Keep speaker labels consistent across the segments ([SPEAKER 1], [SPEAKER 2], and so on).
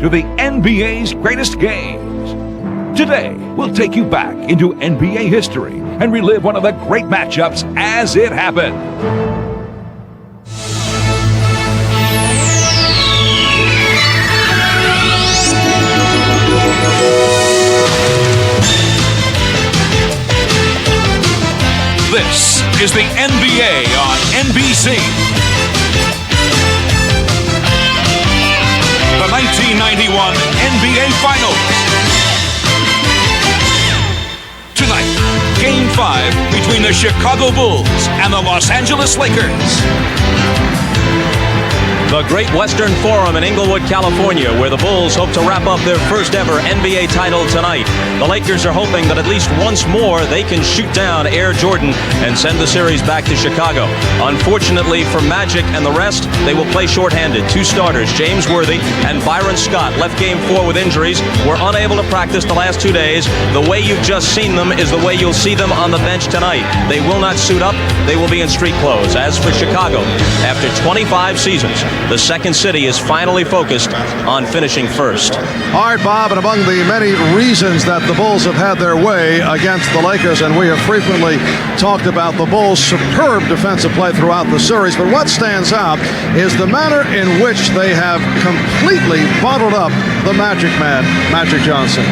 [SPEAKER 1] to the NBA's greatest games. Today, we'll take you back into NBA history and relive one of the great matchups as it happened. This is the NBA on NBC. The 1991 NBA Finals. Tonight, Game 5 between the Chicago Bulls and the Los Angeles Lakers.
[SPEAKER 2] The Great Western Forum in Inglewood, California, where the Bulls hope to wrap up their first ever NBA title tonight. The Lakers are hoping that at least once more they can shoot down Air Jordan and send the series back to Chicago. Unfortunately for Magic and the rest, they will play shorthanded. Two starters, James Worthy and Byron Scott, left Game 4 with injuries, were unable to practice the last 2 days. The way you've just seen them is the way you'll see them on the bench tonight. They will not suit up. They will be in street clothes. As for Chicago, after 25 seasons, the second city is finally focused on finishing first.
[SPEAKER 3] All right, Bob, and among the many reasons that the Bulls have had their way against the Lakers, and we have frequently talked about the Bulls' superb defensive play throughout the series, but what stands out is the manner in which they have completely bottled up the Magic Man, Magic Johnson.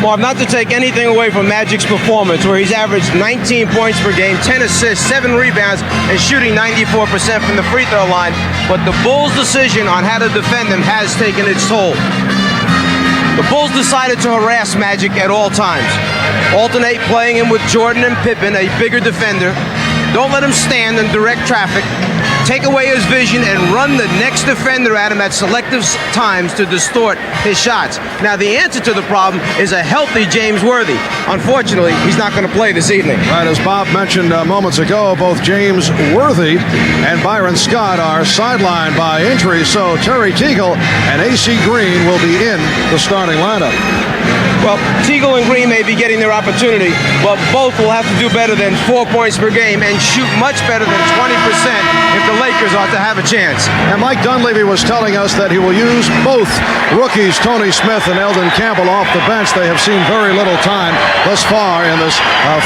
[SPEAKER 4] Marv, not to take anything away from Magic's performance, where he's averaged 19 points per game, 10 assists, 7 rebounds, and shooting 94% from the free throw line, but the Bulls' decision on how to defend him has taken its toll. The Bulls decided to harass Magic at all times. Alternate playing him with Jordan and Pippen, a bigger defender. Don't let him stand in direct traffic. Take away his vision and run the next defender at him at selective times to distort his shots. Now, the answer to the problem is a healthy James Worthy. Unfortunately, he's not going to play this evening.
[SPEAKER 3] Right, as Bob mentioned moments ago, both James Worthy and Byron Scott are sidelined by injury, so Terry Teagle and A.C. Green will be in the starting lineup.
[SPEAKER 4] Well, Teagle and Green may be getting their opportunity, but both will have to do better than 4 points per game and shoot much better than 20% if the Lakers ought to have a chance.
[SPEAKER 3] And Mike Dunleavy was telling us that he will use both rookies, Tony Smith and Eldon Campbell, off the bench. They have seen very little time thus far in this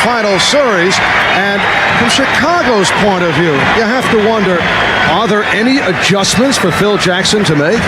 [SPEAKER 3] final series. And from Chicago's point of view, you have to wonder, are there any adjustments for Phil Jackson to make?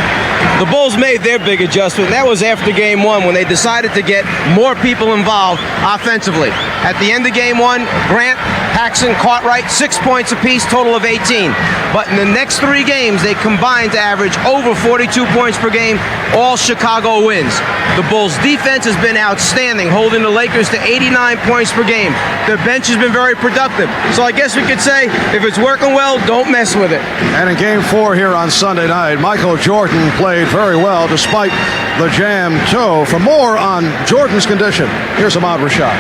[SPEAKER 4] The Bulls made their big adjustment. That was after Game 1 when they decided to get more people involved offensively. At the end of Game 1, Grant, Paxson, Cartwright, 6 points apiece, total of 18. But in the next 3 games, they combined to average over 42 points per game. All Chicago wins. The Bulls' defense has been outstanding, holding the Lakers to 89 points per game. Their bench has been very productive. So I guess we could say, if it's working well, don't mess with it.
[SPEAKER 3] And in Game 4 here on Sunday night, Michael Jordan played very well despite the jammed toe. For more on Jordan's condition, here's Ahmad Rashad.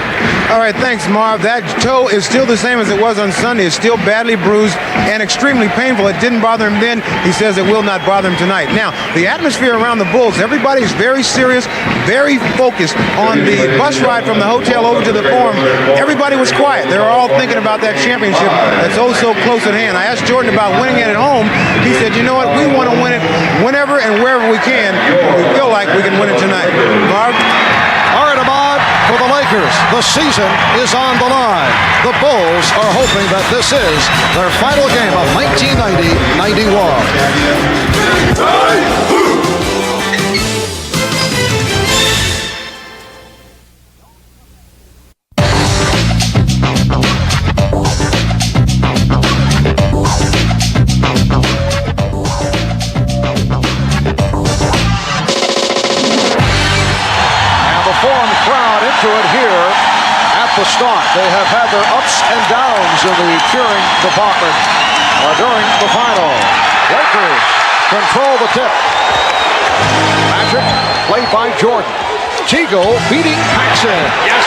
[SPEAKER 5] All right, thanks, Marv. That toe is still the same as it was on Sunday. It's still badly bruised and extremely painful. It didn't bother him then. He says it will not bother him tonight. Now, the atmosphere around the Bulls, everybody's very serious, very focused. On the bus ride from the hotel over to the Forum, everybody was quiet. They were all thinking about that championship that's oh so close at hand. I asked Jordan about winning it at home. He said, you know what, we want to win it whenever and wherever we can. We feel like we can win it tonight. Marv?
[SPEAKER 3] All right, Ahmad, for the Lakers, the season is on the line. The Bulls are hoping that this is their final game of 1990-91. The start. They have had their ups and downs in the cheering department during the final. Lakers control the tip. Magic played by Jordan. Teagle beating Paxson. Yes.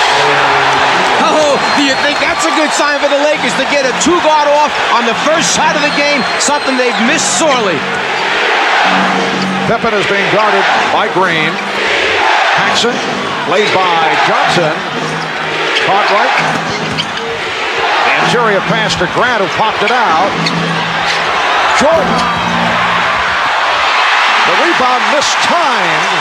[SPEAKER 4] Oh, do you think that's a good sign for the Lakers to get a 2-guard off on the first shot of the game? Something they've missed sorely.
[SPEAKER 3] Pippen is being guarded by Green. Paxson played by Johnson. Cartwright. The interior pass to Grant, who popped it out. Jordan. The rebound mistimed,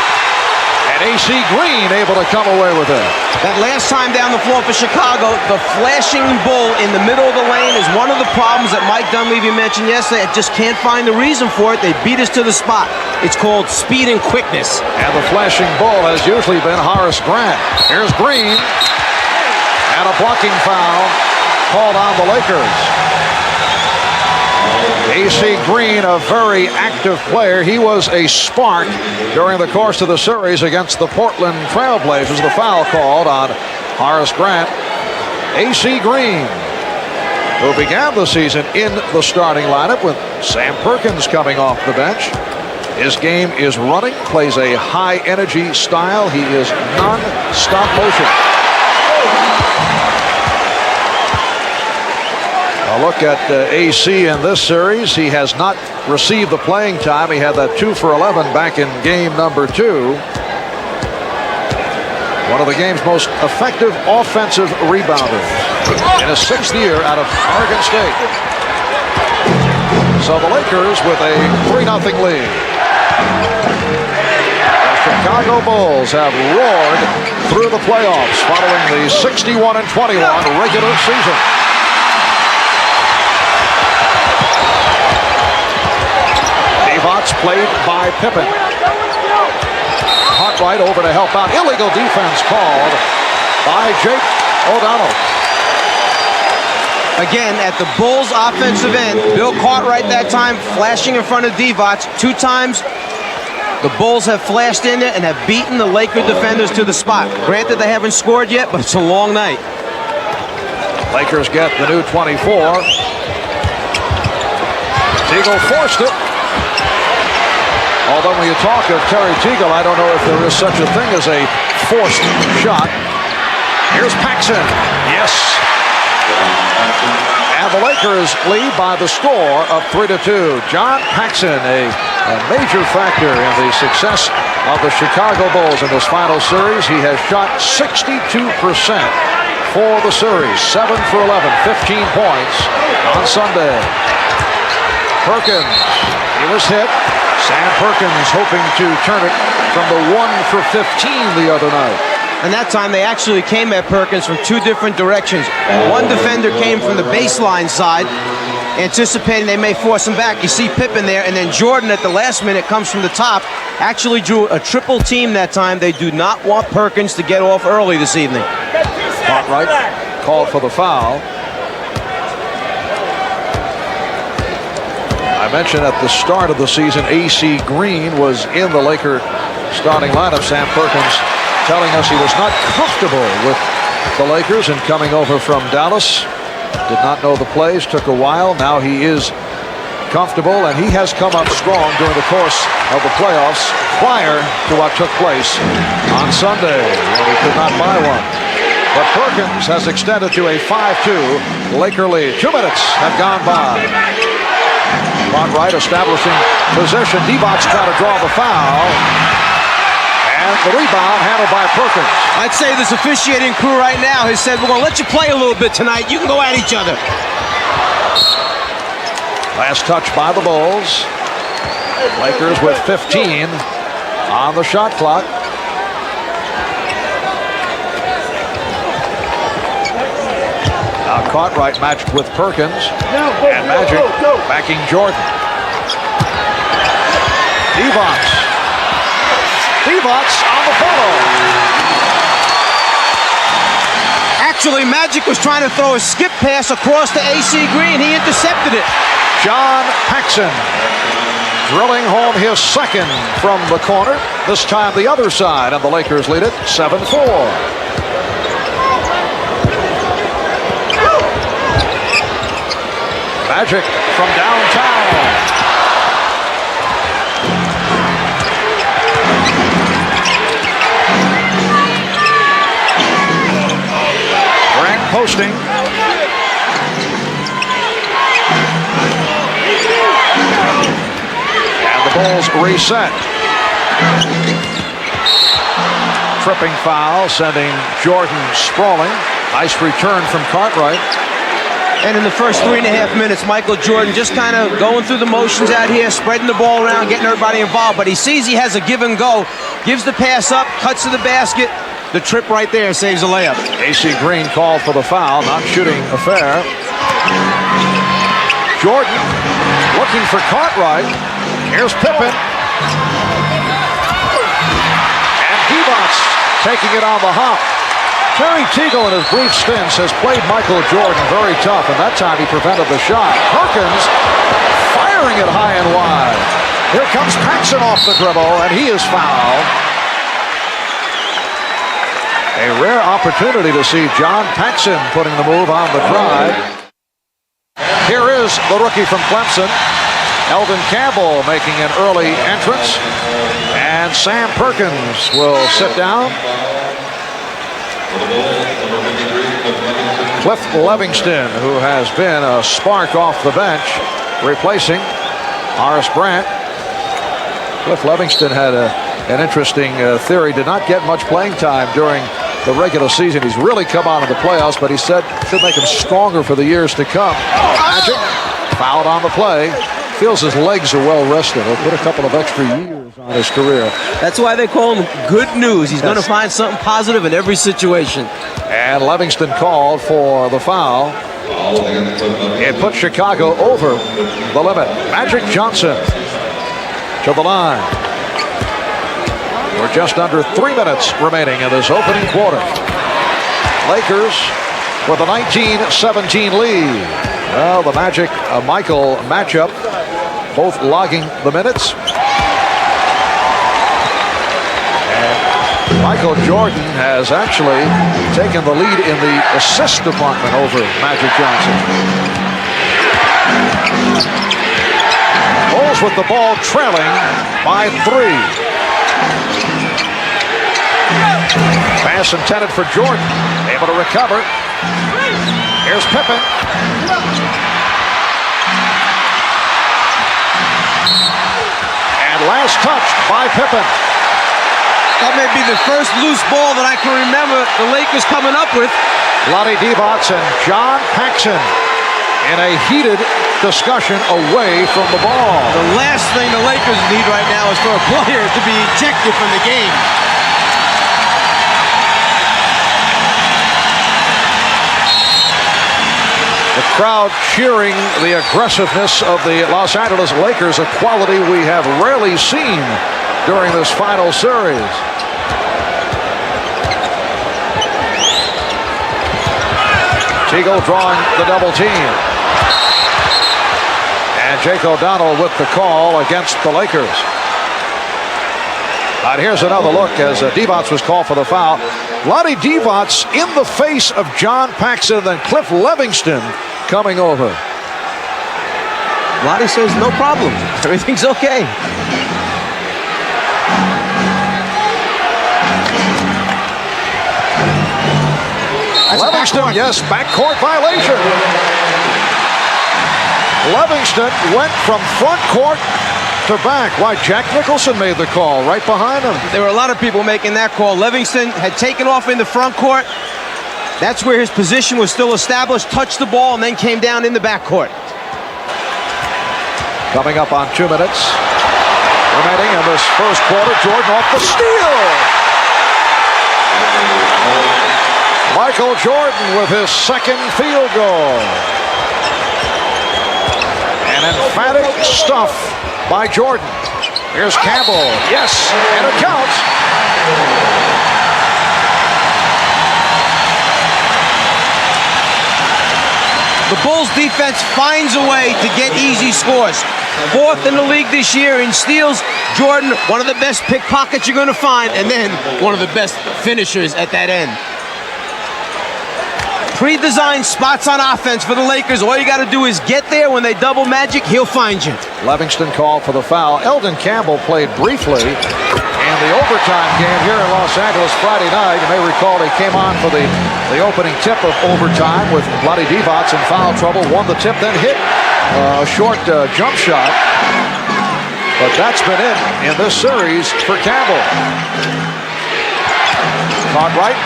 [SPEAKER 3] and A.C. Green able to come away with it.
[SPEAKER 4] That last time down the floor for Chicago, the flashing bull in the middle of the lane is one of the problems that Mike Dunleavy mentioned yesterday. I just can't find the reason for it. They beat us to the spot. It's called speed and quickness.
[SPEAKER 3] And the flashing bull has usually been Horace Grant. Here's Green, and a blocking foul called on the Lakers. A.C. Green, a very active player. He was a spark during the course of the series against the Portland Trailblazers. The foul called on Horace Grant. A.C. Green, who began the season in the starting lineup with Sam Perkins coming off the bench. His game is running, plays a high-energy style. He is non-stop motion. A look at AC in this series. He has not received the playing time. He had that 2 for 11 back in game number 2. One of the game's most effective offensive rebounders in his 6th year out of Oregon State. So the Lakers with a 3-0 lead. The Chicago Bulls have roared through the playoffs following the 61-21 regular season. Played by Pippen. Cartwright over to help out. Illegal defense called by Jake O'Donnell.
[SPEAKER 4] Again, at the Bulls' offensive end, Bill Cartwright that time flashing in front of Divac. 2 times the Bulls have flashed in there and have beaten the Laker defenders to the spot. Granted, they haven't scored yet, but it's a long night.
[SPEAKER 3] Lakers get the new 24. Teagle forced it. Although when you talk of Terry Teagle, I don't know if there is such a thing as a forced shot. Here's Paxson. Yes. And the Lakers lead by the score of 3-2. John Paxson, a major factor in the success of the Chicago Bulls in this final series. He has shot 62% for the series. 7 for 11, 15 points on Sunday. Perkins, he was hit. Sam Perkins hoping to turn it from the 1 for 15 the other night.
[SPEAKER 4] And that time they actually came at Perkins from 2 different directions. One defender came from the baseline side, anticipating they may force him back. You see Pippen there, and then Jordan at the last minute comes from the top. Actually drew a triple team that time. They do not want Perkins to get off early this evening.
[SPEAKER 3] Cartwright called for the foul. I mentioned at the start of the season, A.C. Green was in the Laker starting lineup. Sam Perkins telling us he was not comfortable with the Lakers and coming over from Dallas. Did not know the plays, took a while. Now he is comfortable, and he has come up strong during the course of the playoffs prior to what took place on Sunday, when he could not buy one. But Perkins has extended to a 5-2 Laker lead. 2 minutes have gone by. Cartwright establishing possession. Divac's trying to draw the foul. And the rebound handled by Perkins.
[SPEAKER 4] I'd say this officiating crew right now has said, we're going to let you play a little bit tonight. You can go at each other.
[SPEAKER 3] Last touch by the Bulls. Lakers with 15 on the shot clock. Now Cartwright matched with Perkins, and Magic backing Jordan. Divac on the follow.
[SPEAKER 4] Actually, Magic was trying to throw a skip pass across to A.C. Green. He intercepted it.
[SPEAKER 3] John Paxson drilling home his 2nd from the corner. This time the other side, and the Lakers lead it 7-4. Magic from downtown. Grant posting. And the Bulls reset. Tripping foul, sending Jordan sprawling. Nice return from Cartwright.
[SPEAKER 4] And in the first 3.5 minutes, Michael Jordan just kind of going through the motions out here, spreading the ball around, getting everybody involved. But he sees he has a give and go, gives the pass up, cuts to the basket. The trip right there saves a layup.
[SPEAKER 3] AC Green called for the foul, not shooting affair. Jordan looking for Cartwright. Here's Pippen. And Divac taking it on the hop. Terry Teagle in his brief stints has played Michael Jordan very tough, and that time he prevented the shot. Perkins firing it high and wide. Here comes Paxson off the dribble, and he is fouled. A rare opportunity to see John Paxson putting the move on the drive. Here is the rookie from Clemson, Eldon Campbell, making an early entrance, and Sam Perkins will sit down. Cliff Livingston, who has been a spark off the bench, replacing Horace Grant. Cliff Livingston had an interesting theory. Did not get much playing time during the regular season. He's really come out of the playoffs, but he said should make him stronger for the years to come. Magic fouled on the play. Feels his legs are well rested. He'll put a couple of extra years on his career.
[SPEAKER 4] That's why they call him good news. He's going to find something positive in every situation.
[SPEAKER 3] And Livingston called for the foul. It put Chicago over the limit. Magic Johnson to the line. We're just under 3 minutes remaining in this opening quarter. Lakers with a 19-17 lead. Well, the Magic Michael matchup, both logging the minutes. And Michael Jordan has actually taken the lead in the assist department over Magic Johnson. Bulls with the ball trailing by 3. Pass intended for Jordan. Able to recover. Here's Pippen. And last touch by Pippen.
[SPEAKER 4] That may be the first loose ball that I can remember the Lakers coming up with.
[SPEAKER 3] Vlade Divac and John Paxson in a heated discussion away from the ball.
[SPEAKER 4] The last thing the Lakers need right now is for a player to be ejected from the game.
[SPEAKER 3] The crowd cheering the aggressiveness of the Los Angeles Lakers, a quality we have rarely seen during this final series. Teagle drawing the double team. And Jake O'Donnell with the call against the Lakers. And here's another look as Divac was called for the foul. Vlade Divac in the face of John Paxson, and then Cliff Livingston coming over.
[SPEAKER 4] Vlade says no problem. Everything's okay.
[SPEAKER 3] Livingston, yes, backcourt violation. Livingston went from front court to back. Why, Jack Nicholson made the call right behind him.
[SPEAKER 4] There were a lot of people making that call. Livingston had taken off in the front court. That's where his position was still established, touched the ball, and then came down in the backcourt.
[SPEAKER 3] Coming up on 2 minutes remaining in this first quarter. Jordan off the steal. Michael Jordan with his second field goal. An emphatic stuff by Jordan. Here's Campbell. Yes, and it counts.
[SPEAKER 4] The Bulls defense finds a way to get easy scores. 4th in the league this year in steals. Jordan, one of the best pickpockets you're going to find, and then one of the best finishers at that end. Pre-designed spots on offense for the Lakers. All you got to do is get there. When they double Magic, he'll find you.
[SPEAKER 3] Livingston called for the foul. Eldon Campbell played briefly in the overtime game here in Los Angeles Friday night. You may recall he came on for the opening tip of overtime with Vlade Divac in foul trouble. Won the tip, then hit a short jump shot. But that's been it in this series for Campbell. Cartwright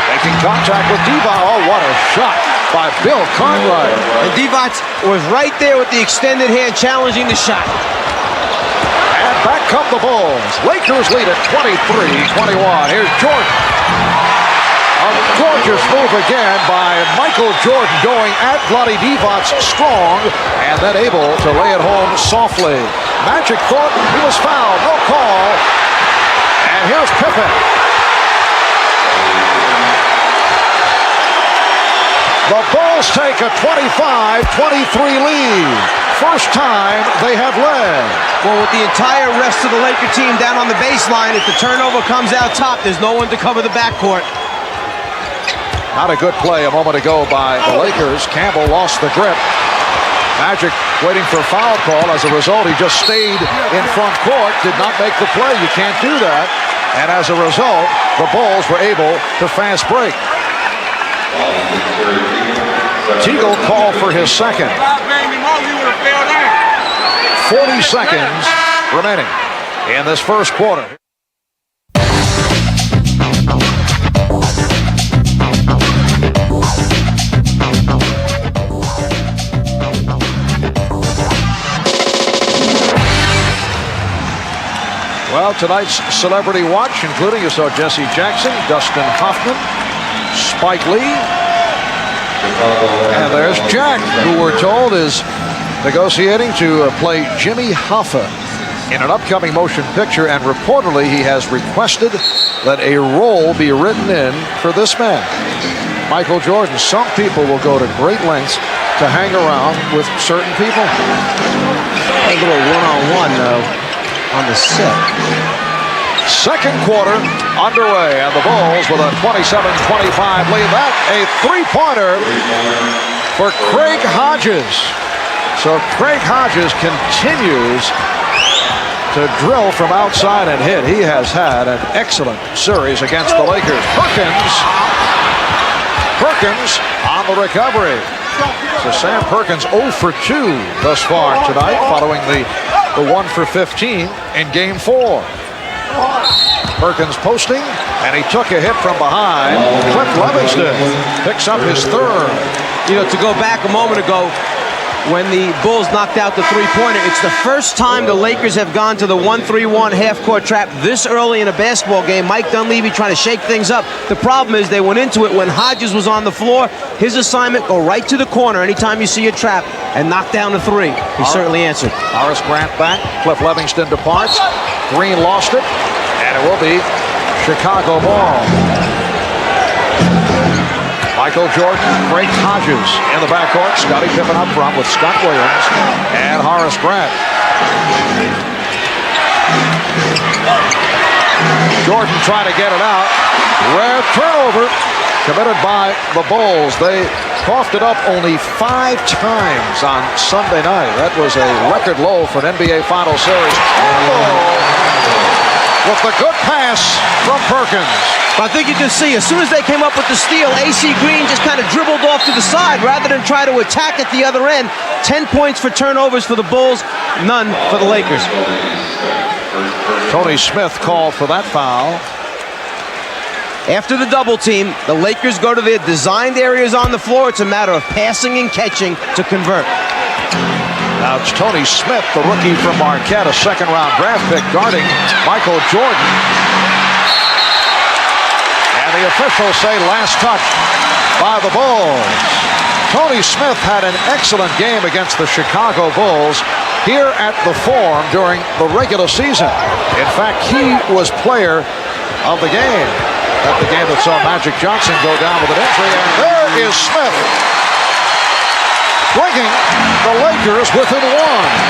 [SPEAKER 3] making contact with Divac. Oh, what a shot. by Bill Cartwright.
[SPEAKER 4] And Divac was right there with the extended hand challenging the shot.
[SPEAKER 3] And back come the Bulls. Lakers lead at 23-21. Here's Jordan. A gorgeous move again by Michael Jordan, going at Vlade Divac strong and then able to lay it home softly. Magic thought he was fouled, no call. And here's Pippen. The Bulls take a 25-23 lead. First time they have led.
[SPEAKER 4] Well, with the entire rest of the Laker team down on the baseline, if the turnover comes out top, there's no one to cover the backcourt.
[SPEAKER 3] Not a good play a moment ago by the Lakers. Campbell lost the grip. Magic waiting for a foul call. As a result, he just stayed in front court, did not make the play. You can't do that. And as a result, the Bulls were able to fast break. Teagle called for his second. 40 seconds remaining in this first quarter. Well, tonight's Celebrity Watch, including, you saw Jesse Jackson, Dustin Hoffman, Spike Lee, and there's Jack, who we're told is negotiating to play Jimmy Hoffa in an upcoming motion picture, and reportedly he has requested that a role be written in for this man, Michael Jordan. Some people will go to great lengths to hang around with certain people.
[SPEAKER 4] A little one-on-one, though. On the set.
[SPEAKER 3] Second quarter underway, and the Bulls with a 27-25 lead. That a three-pointer for Craig Hodges. So Craig Hodges continues to drill from outside and hit. He has had an excellent series against the Lakers. Perkins on the recovery. So Sam Perkins 0 for 2 thus far tonight, following the 1 for 15 in Game 4. Perkins posting, and he took a hit from behind. Cliff Livingston picks up his third.
[SPEAKER 4] You know, to go back a moment ago, when the Bulls knocked out the three-pointer, it's the first time the Lakers have gone to the 1-3-1 half-court trap this early in a basketball game. Mike Dunleavy trying to shake things up. The problem is they went into it when Hodges was on the floor. His assignment, go right to the corner anytime you see a trap and knock down the three. He certainly answered.
[SPEAKER 3] Horace Grant back. Cliff Livingston departs. Green lost it, and it will be Chicago ball. Michael Jordan, Craig Hodges in the backcourt. Scottie Pippen up front with Scott Williams and Horace Grant. Jordan trying to get it out. Rare turnover committed by the Bulls. They coughed it up only 5 times on Sunday night. That was a record low for an NBA Final Series. With the good pass from Perkins.
[SPEAKER 4] I think you can see, as soon as they came up with the steal, AC Green just kind of dribbled off to the side rather than try to attack at the other end. 10 points for turnovers for the Bulls, none for the Lakers.
[SPEAKER 3] Tony Smith called for that foul.
[SPEAKER 4] After the double team, the Lakers go to their designed areas on the floor. It's a matter of passing and catching to convert.
[SPEAKER 3] Now it's Tony Smith, the rookie from Marquette, a second-round draft pick, guarding Michael Jordan. And the officials say last touch by the Bulls. Tony Smith had an excellent game against the Chicago Bulls here at the Forum during the regular season. In fact, he was player of the game. At the game that saw Magic Johnson go down with an injury. And there is Smith, bringing the Lakers within 1.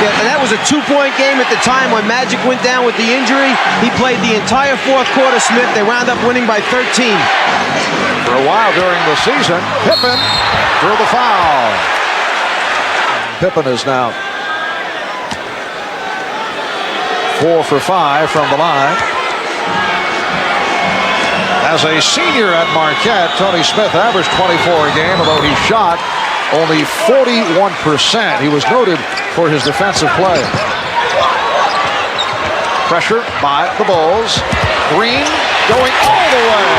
[SPEAKER 4] Yeah, and that was a 2-point game at the time when Magic went down with the injury. He played the entire fourth quarter, Smith. They wound up winning by 13.
[SPEAKER 3] For a while during the season, Pippen drew the foul. Pippen is now 4 for 5 from the line. As a senior at Marquette, Tony Smith averaged 24 a game, although he shot only 41%. He was noted for his defensive play. Pressure by the Bulls. Green going all the way.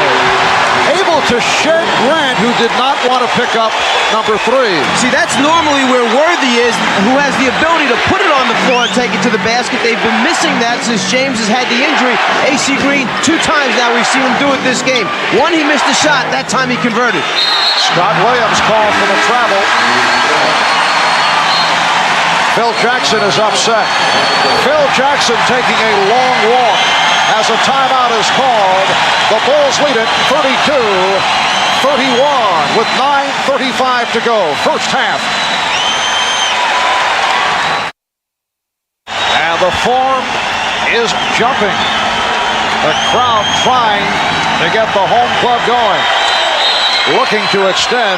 [SPEAKER 3] Able to Shane Grant, who did not want to pick up number 3.
[SPEAKER 4] See, that's normally where Worthy is, who has the ability to put it on the floor and take it to the basket. They've been missing that since James has had the injury. AC Green, 2 times now we've seen him do it this game. One, he missed a shot. That time he converted.
[SPEAKER 3] Scott Williams called for the travel. Phil Jackson is upset. Phil Jackson taking a long walk as a timeout is called. The Bulls lead it 32-31 with 9:35 to go. First half. And the form is jumping. The crowd trying to get the home club going. Looking to extend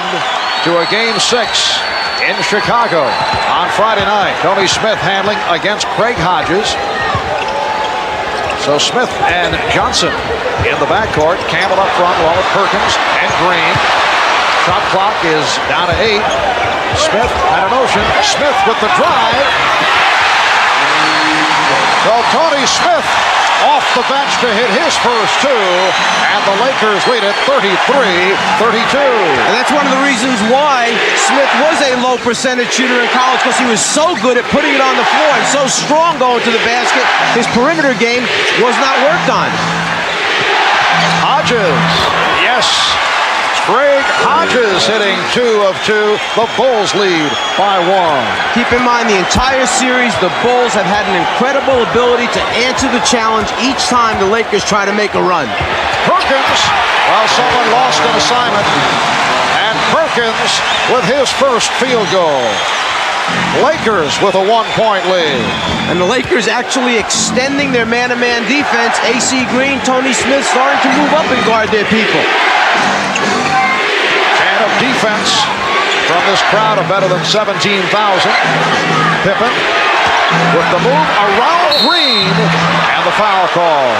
[SPEAKER 3] to a Game 6 in Chicago on Friday night. Tony Smith handling against Craig Hodges. So Smith and Johnson in the backcourt. Campbell up front along with Perkins and Green. Shot clock is down to 8. Smith had a notion. Smith with the drive. So Tony Smith off the bench to hit his first 2, and the Lakers lead it 33-32.
[SPEAKER 4] And that's one of the reasons why Smith was a low percentage shooter in college, because he was so good at putting it on the floor and so strong going to the basket. His perimeter game was not worked on.
[SPEAKER 3] Hodges, yes. Craig Hodges hitting 2 of 2. The Bulls lead by 1.
[SPEAKER 4] Keep in mind, the entire series, the Bulls have had an incredible ability to answer the challenge each time the Lakers try to make a run.
[SPEAKER 3] Perkins, well, someone lost an assignment. And Perkins with his first field goal. Lakers with a 1-point lead.
[SPEAKER 4] And the Lakers actually extending their man-to-man defense. AC Green, Tony Smith starting to move up and guard their people.
[SPEAKER 3] And of defense from this crowd of better than 17,000. Pippen with the move around Green and the foul call.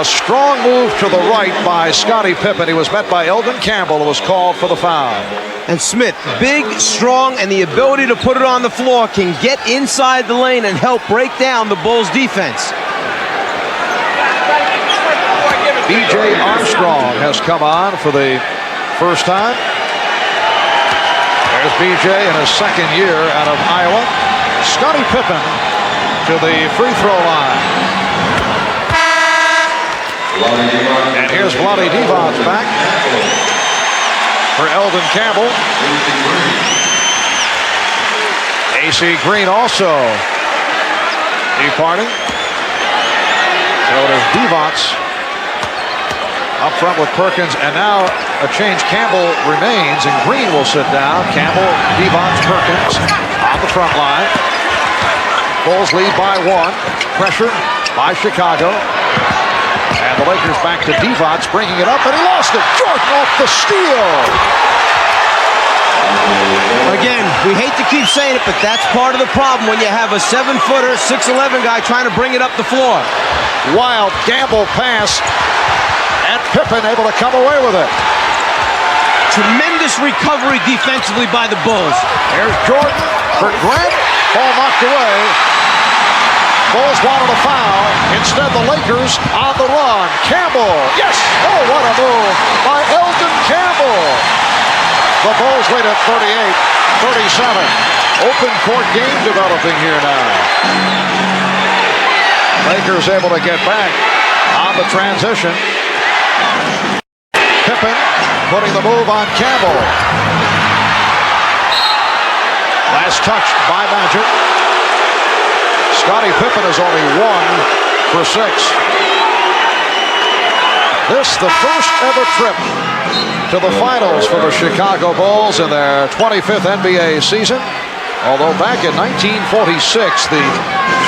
[SPEAKER 3] A strong move to the right by Scottie Pippen. He was met by Eldon Campbell, who was called for the foul.
[SPEAKER 4] And Smith, big, strong, and the ability to put it on the floor, can get inside the lane and help break down the Bulls' defense.
[SPEAKER 3] B.J. Armstrong has come on for the first time. There's B.J. in his second year out of Iowa. Scottie Pippen to the free throw line. And here's Vlade Divac back for Eldon Campbell. AC Green also departing. So there's Divac up front with Perkins, and now a change. Campbell remains, and Green will sit down. Campbell, Divac, Perkins on the front line. Bulls lead by 1. Pressure by Chicago. And the Lakers back to Divac, bringing it up, and he lost it. Jordan off the steal.
[SPEAKER 4] Again, we hate to keep saying it, but that's part of the problem when you have a 7-footer, 6'11" guy trying to bring it up the floor.
[SPEAKER 3] Wild gamble pass, and Pippen able to come away with it.
[SPEAKER 4] Tremendous recovery defensively by the Bulls.
[SPEAKER 3] Here's Jordan for Grant. Ball knocked away. Bulls wanted a foul. Instead, the Lakers on the run. Campbell, yes! Oh, what a move by Eldon Campbell. The Bulls lead at 38-37. Open court game developing here now. Lakers able to get back on the transition. Pippen putting the move on Campbell. Last touch by Magic. Scottie Pippen is only 1 for 6. This the first ever trip to the finals for the Chicago Bulls in their 25th NBA season. Although back in 1946, the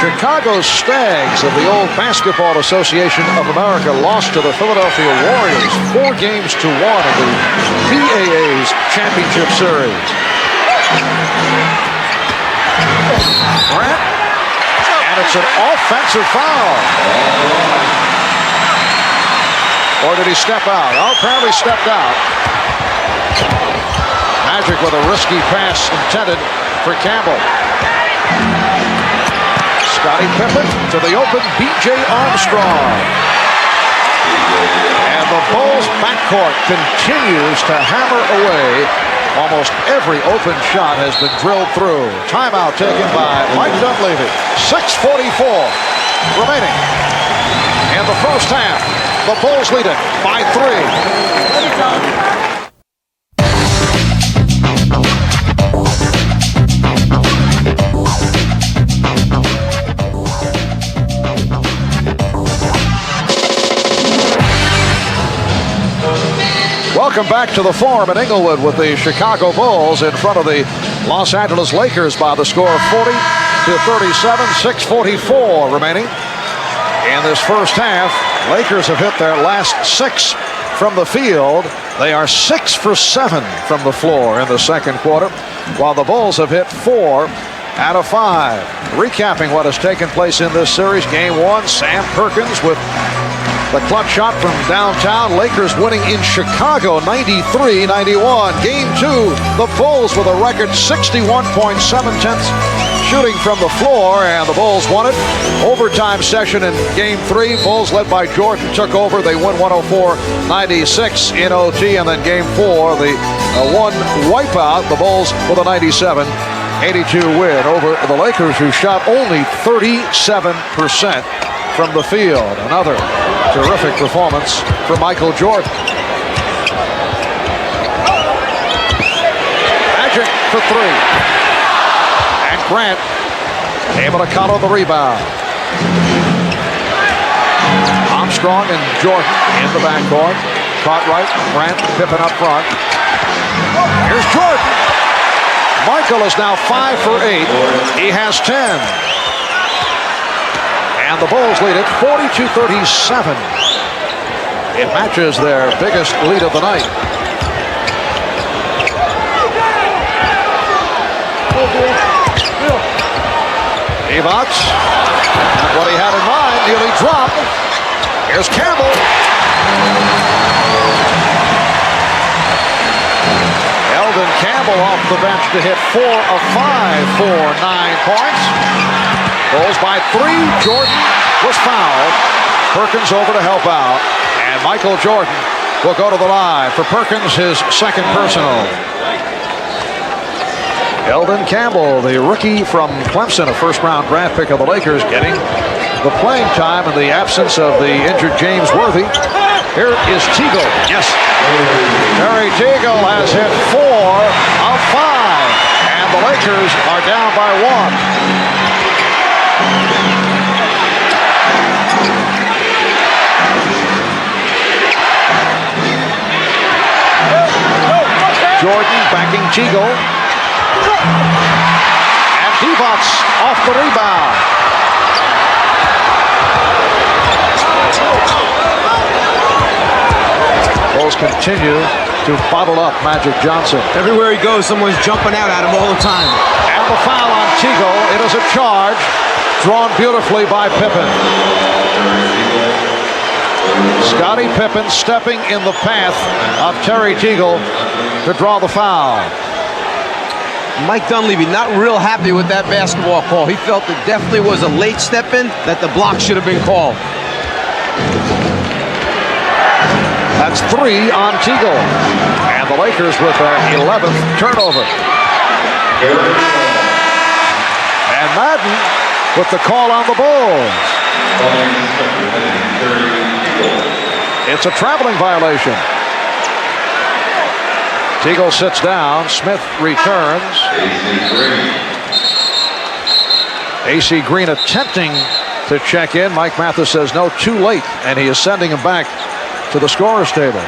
[SPEAKER 3] Chicago Stags of the old Basketball Association of America lost to the Philadelphia Warriors 4 games to 1 in the BAA's championship series. Grant, and it's an offensive foul. Or did he step out? Oh, apparently stepped out. Magic with a risky pass intended for Campbell. Scottie Pippen to the open B.J. Armstrong. And the Bulls back backcourt continues to hammer away. Almost every open shot has been drilled through. Timeout taken by Mike Dunleavy. 6:44 remaining in the first half. The Bulls lead it by 3. Welcome back to the Forum in Inglewood with the Chicago Bulls in front of the Los Angeles Lakers by the score of 40-37, 6:44 remaining. In this first half, Lakers have hit their last 6 from the field. They are 6 for 7 from the floor in the second quarter, while the Bulls have hit 4 out of 5. Recapping what has taken place in this series, Game 1, Sam Perkins with the clutch shot from downtown. Lakers winning in Chicago 93-91. Game 2, the Bulls with a record 61.7 shooting from the floor, and the Bulls won it. Overtime session in Game 3. Bulls led by Jordan took over. They win 104-96 in OT, and then Game 4, the one wipeout. The Bulls with a 97-82 win over the Lakers, who shot only 37% from the field. Another terrific performance from Michael Jordan. Magic for 3. And Grant able to counter the rebound. Armstrong and Jordan in the backcourt. Caught right. Grant, Pippen up front. Here's Jordan. Michael is now 5 for 8. He has 10. And the Bulls lead it 42-37. It matches their biggest lead of the night. Evox, what he had in mind, nearly dropped. Here's Campbell. Eldon Campbell off the bench to hit 4 of 5 for 9 points. Bulls by 3. Jordan was fouled. Perkins over to help out. And Michael Jordan will go to the line for Perkins, his second personal. Eldon Campbell, the rookie from Clemson, a first-round draft pick of the Lakers, getting the playing time in the absence of the injured James Worthy. Here is Teagle. Yes. Terry Teagle has hit 4 of 5. And the Lakers are down by 1. Jordan backing Teagle. And Divac off the rebound. Bulls continue to bottle up Magic Johnson.
[SPEAKER 4] Everywhere he goes, someone's jumping out at him all the time.
[SPEAKER 3] And the foul on Teagle. It is a charge drawn beautifully by Pippen. Scottie Pippen stepping in the path of Terry Teagle to draw the foul.
[SPEAKER 4] Mike Dunleavy not real happy with that basketball call. He felt it definitely was a late step in, that the block should have been called.
[SPEAKER 3] That's 3 on Teagle. And the Lakers with their 11th turnover. And Madden with the call on the Bulls. It's a traveling violation. Teagle sits down. Smith returns. AC Green attempting to check in. Mike Mathis says no, too late, and he is sending him back to the scorer's table.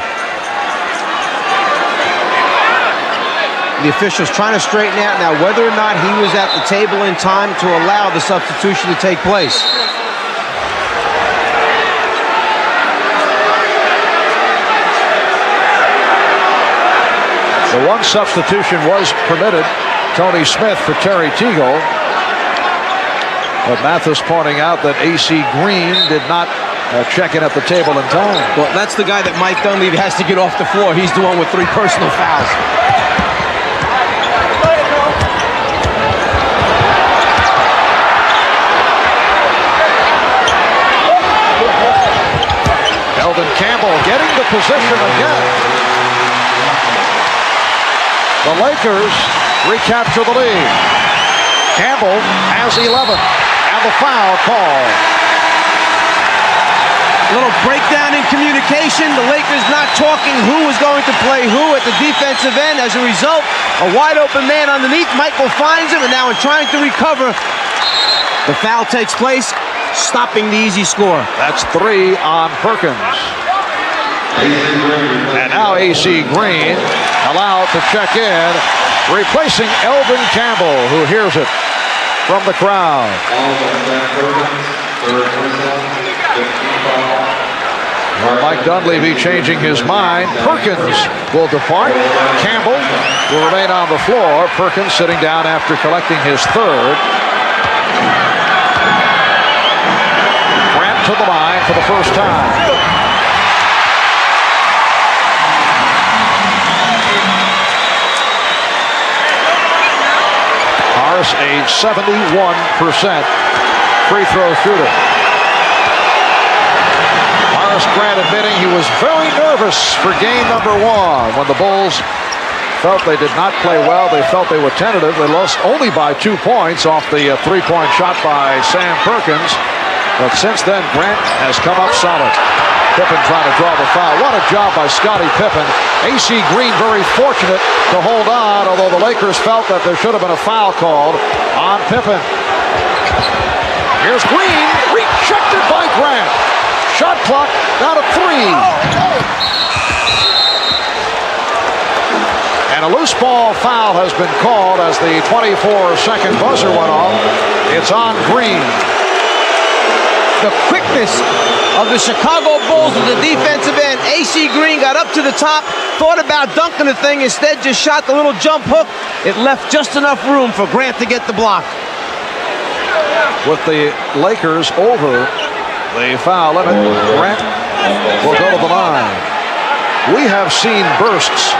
[SPEAKER 4] The officials trying to straighten out now whether or not he was at the table in time to allow the substitution to take place.
[SPEAKER 3] The one substitution was permitted, Tony Smith for Terry Teagle. But Mathis pointing out that AC Green did not check in at the table in time.
[SPEAKER 4] Well, that's the guy that Mike Dunleavy has to get off the floor. He's the one with 3 personal fouls.
[SPEAKER 3] Eldon Campbell getting the position again. The Lakers recapture the lead. Campbell has 11, and the foul call.
[SPEAKER 4] A little breakdown in communication. The Lakers not talking who was going to play who at the defensive end. As a result, a wide open man underneath. Michael finds him, and now in trying to recover, the foul takes place, stopping the easy score.
[SPEAKER 3] That's 3 on Perkins. And now AC Green allowed to check in, replacing Elvin Campbell, who hears it from the crowd. Mike Dunleavy changing his mind. Perkins will depart. Campbell will remain on the floor. Perkins sitting down after collecting his third. Grant to the line for the first time. Harris, a 71% free throw shooter. Grant admitting he was very nervous for game number 1 when the Bulls felt they did not play well. They felt they were tentative. They lost only by 2 points off the three-point shot by Sam Perkins. But since then, Grant has come up solid. Pippen trying to draw the foul. What a job by Scottie Pippen. AC Green very fortunate to hold on, although the Lakers felt that there should have been a foul called on Pippen. Here's Green, rejected by Grant. Shot clock down to 3. And a loose ball foul has been called as the 24-second buzzer went off. It's on Green.
[SPEAKER 4] The quickness of the Chicago Bulls at the defensive end. AC Green got up to the top, thought about dunking the thing, instead just shot the little jump hook. It left just enough room for Grant to get the block.
[SPEAKER 3] With the Lakers over the foul limit, Grant will go to the line. We have seen bursts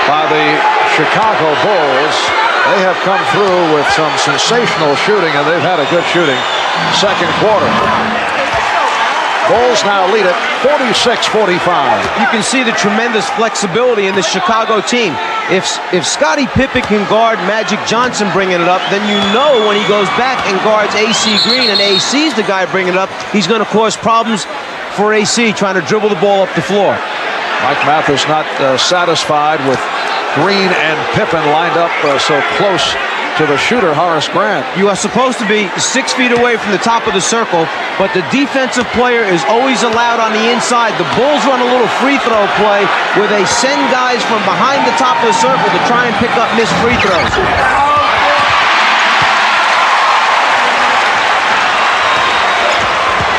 [SPEAKER 3] by the Chicago Bulls. They have come through with some sensational shooting, and they've had a good shooting second quarter. Bulls now lead it 46-45.
[SPEAKER 4] You can see the tremendous flexibility in the Chicago team. If Scottie Pippen can guard Magic Johnson bringing it up, then you know when he goes back and guards AC Green, and AC's the guy bringing it up, he's going to cause problems for AC trying to dribble the ball up the floor.
[SPEAKER 3] Mike Mathis not satisfied with Green and Pippen lined up so close to the shooter, Horace Grant.
[SPEAKER 4] You are supposed to be 6 feet away from the top of the circle, but the defensive player is always allowed on the inside. The Bulls run a little free throw play where they send guys from behind the top of the circle to try and pick up missed free throws.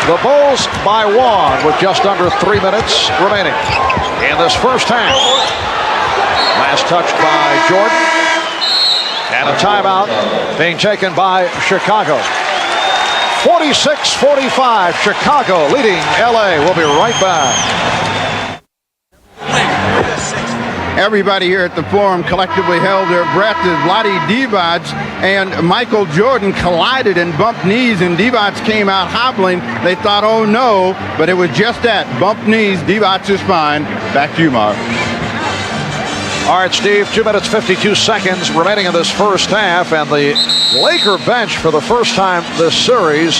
[SPEAKER 3] The Bulls by 1 with just under 3 minutes remaining in this first half. Last touch by Jordan. And a timeout being taken by Chicago. 46-45, Chicago leading LA. We'll be right back.
[SPEAKER 6] Everybody here at the Forum collectively held their breath as Vlade Divac and Michael Jordan collided and bumped knees, and Divac came out hobbling. They thought, oh no, but it was just that. Bumped knees, Divac is fine. Back to you, Mark.
[SPEAKER 3] All right, Steve, 2 minutes, 52 seconds remaining in this first half, and the Laker bench for the first time this series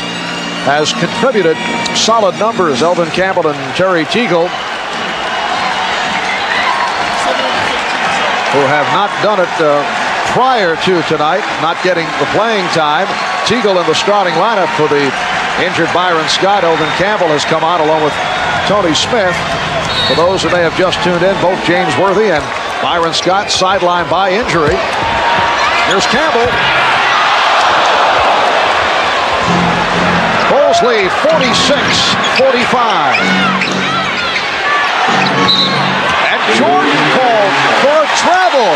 [SPEAKER 3] has contributed solid numbers. Elvin Campbell and Terry Teagle, who have not done it prior to tonight, not getting the playing time. Teagle in the starting lineup for the injured Byron Scott. Elvin Campbell has come on along with Tony Smith. For those who may have just tuned in, both James Worthy and Byron Scott sidelined by injury. Here's Campbell. Bulls lead 46-45. And Jordan called for a travel.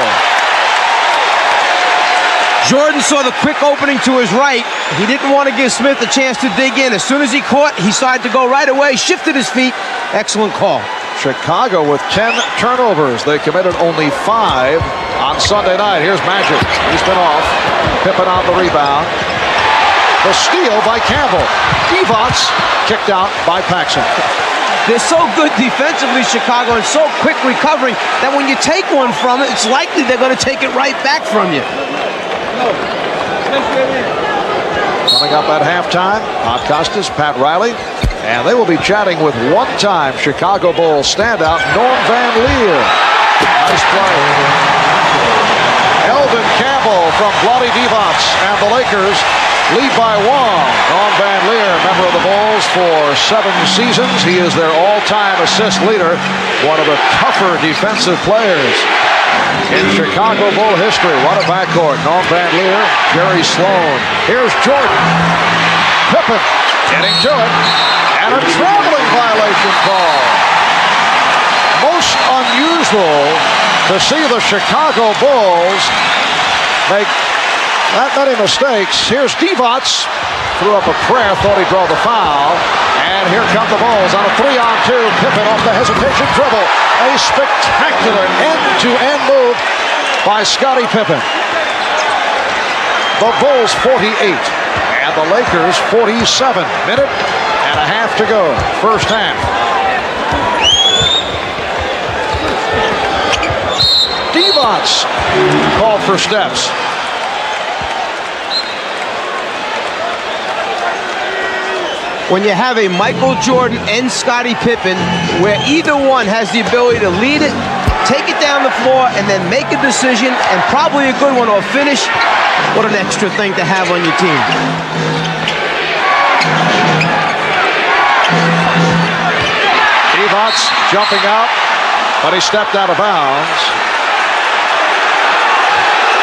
[SPEAKER 4] Jordan saw the quick opening to his right. He didn't want to give Smith a chance to dig in. As soon as he caught, he started to go right away, shifted his feet. Excellent call.
[SPEAKER 3] Chicago with 10 turnovers. They committed only 5 on Sunday night. Here's Magic. He's been off. Pippen on the rebound. The steal by Campbell. Divac kicked out by Paxson.
[SPEAKER 4] They're so good defensively, Chicago, and so quick recovering that when you take one from it, it's likely they're going to take it right back from you.
[SPEAKER 7] Coming up at halftime, Bob Costas, Pat Riley, and they will be chatting with one-time Chicago Bulls standout Norm Van Leer. Nice play. Eldon Campbell from Bloody Divac, and the Lakers lead by one. Norm Van Leer, member of the Bulls for 7 seasons. He is their all-time assist leader, one of the tougher defensive players in Chicago Bull history. What a backcourt. Norm Van Leer, Jerry Sloan. Here's Jordan. Pippen getting to it. And a traveling violation call. Most unusual to see the Chicago Bulls make that many mistakes. Here's Divac. Threw up a prayer, thought he'd draw the foul. And here come the Bulls on a 3-on-2. Pippen off the hesitation dribble. A spectacular end-to-end move by Scottie Pippen. The Bulls 48 and the Lakers 47. Minute and a half to go. First half. Divac called for steps.
[SPEAKER 4] When you have a Michael Jordan and Scottie Pippen, where either one has the ability to lead it, take it down the floor, and then make a decision, and probably a good one or finish, what an extra thing to have on your team.
[SPEAKER 7] Divac jumping out, but he stepped out of bounds.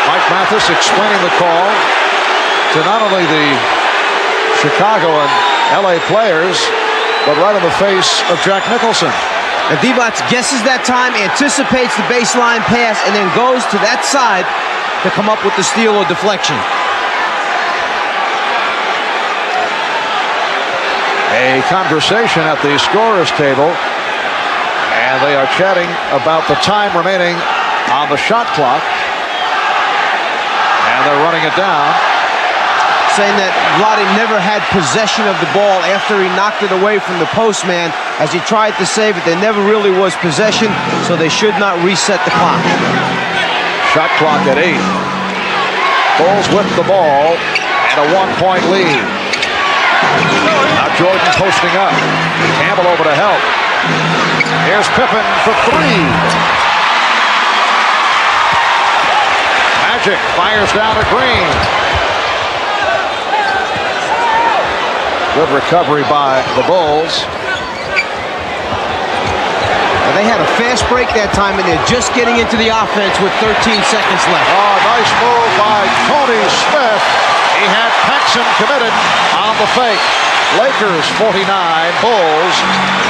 [SPEAKER 7] Mike Mathis explaining the call to not only the Chicago and LA players, but right in the face of Jack Nicholson.
[SPEAKER 4] And Divac guesses that time, anticipates the baseline pass, and then goes to that side to come up with the steal or deflection.
[SPEAKER 7] A conversation at the scorer's table, and they are chatting about the time remaining on the shot clock, and they're running it down.
[SPEAKER 4] Saying that Vlade never had possession of the ball after he knocked it away from the postman as he tried to save it. There never really was possession, so they should not reset the clock.
[SPEAKER 7] Shot clock at 8. Bulls whip the ball and a 1-point lead. Now Jordan posting up. Campbell over to help. Here's Pippen for 3. Magic fires down to Green. Good recovery by the Bulls.
[SPEAKER 4] Well, they had a fast break that time, and they're just getting into the offense with 13 seconds left.
[SPEAKER 7] Oh, nice move by Tony Smith. He had Paxson committed on the fake. Lakers 49, Bulls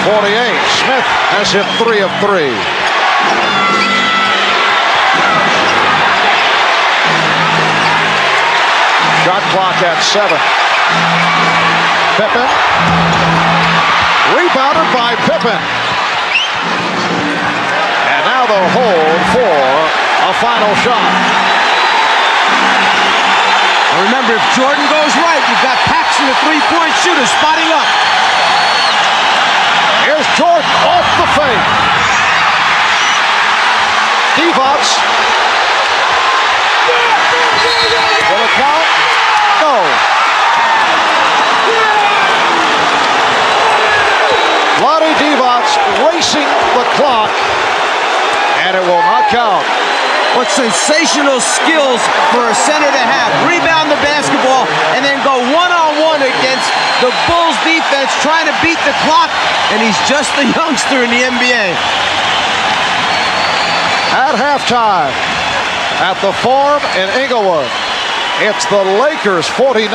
[SPEAKER 7] 48. Smith has hit 3 of 3. Shot clock at 7. Pippen. Rebounded by Pippen. And now they'll hold for a final shot.
[SPEAKER 4] And remember, if Jordan goes right, you've got Paxson, the three-point shooter, spotting up.
[SPEAKER 7] Here's Jordan off the fake. Divac. Will it count? No. Vlade Divac racing the clock, and it will not count.
[SPEAKER 4] What sensational skills for a center to have. Rebound the basketball and then go one-on-one against the Bulls defense trying to beat the clock, and he's just a youngster in the NBA.
[SPEAKER 7] At halftime at the Forum in Inglewood, it's the Lakers 49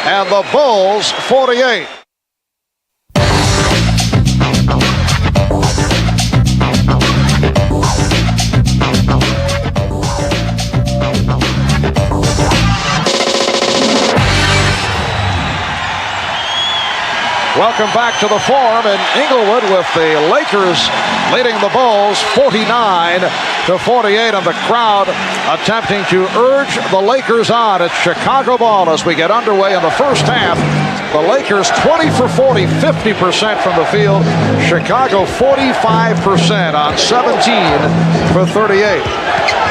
[SPEAKER 7] and the Bulls 48. Welcome back to the Forum in Inglewood with the Lakers leading the Bulls 49-48, and the crowd attempting to urge the Lakers on. It's Chicago ball as we get underway in the first half. The Lakers 20 for 40, 50% from the field. Chicago 45% on 17 for 38.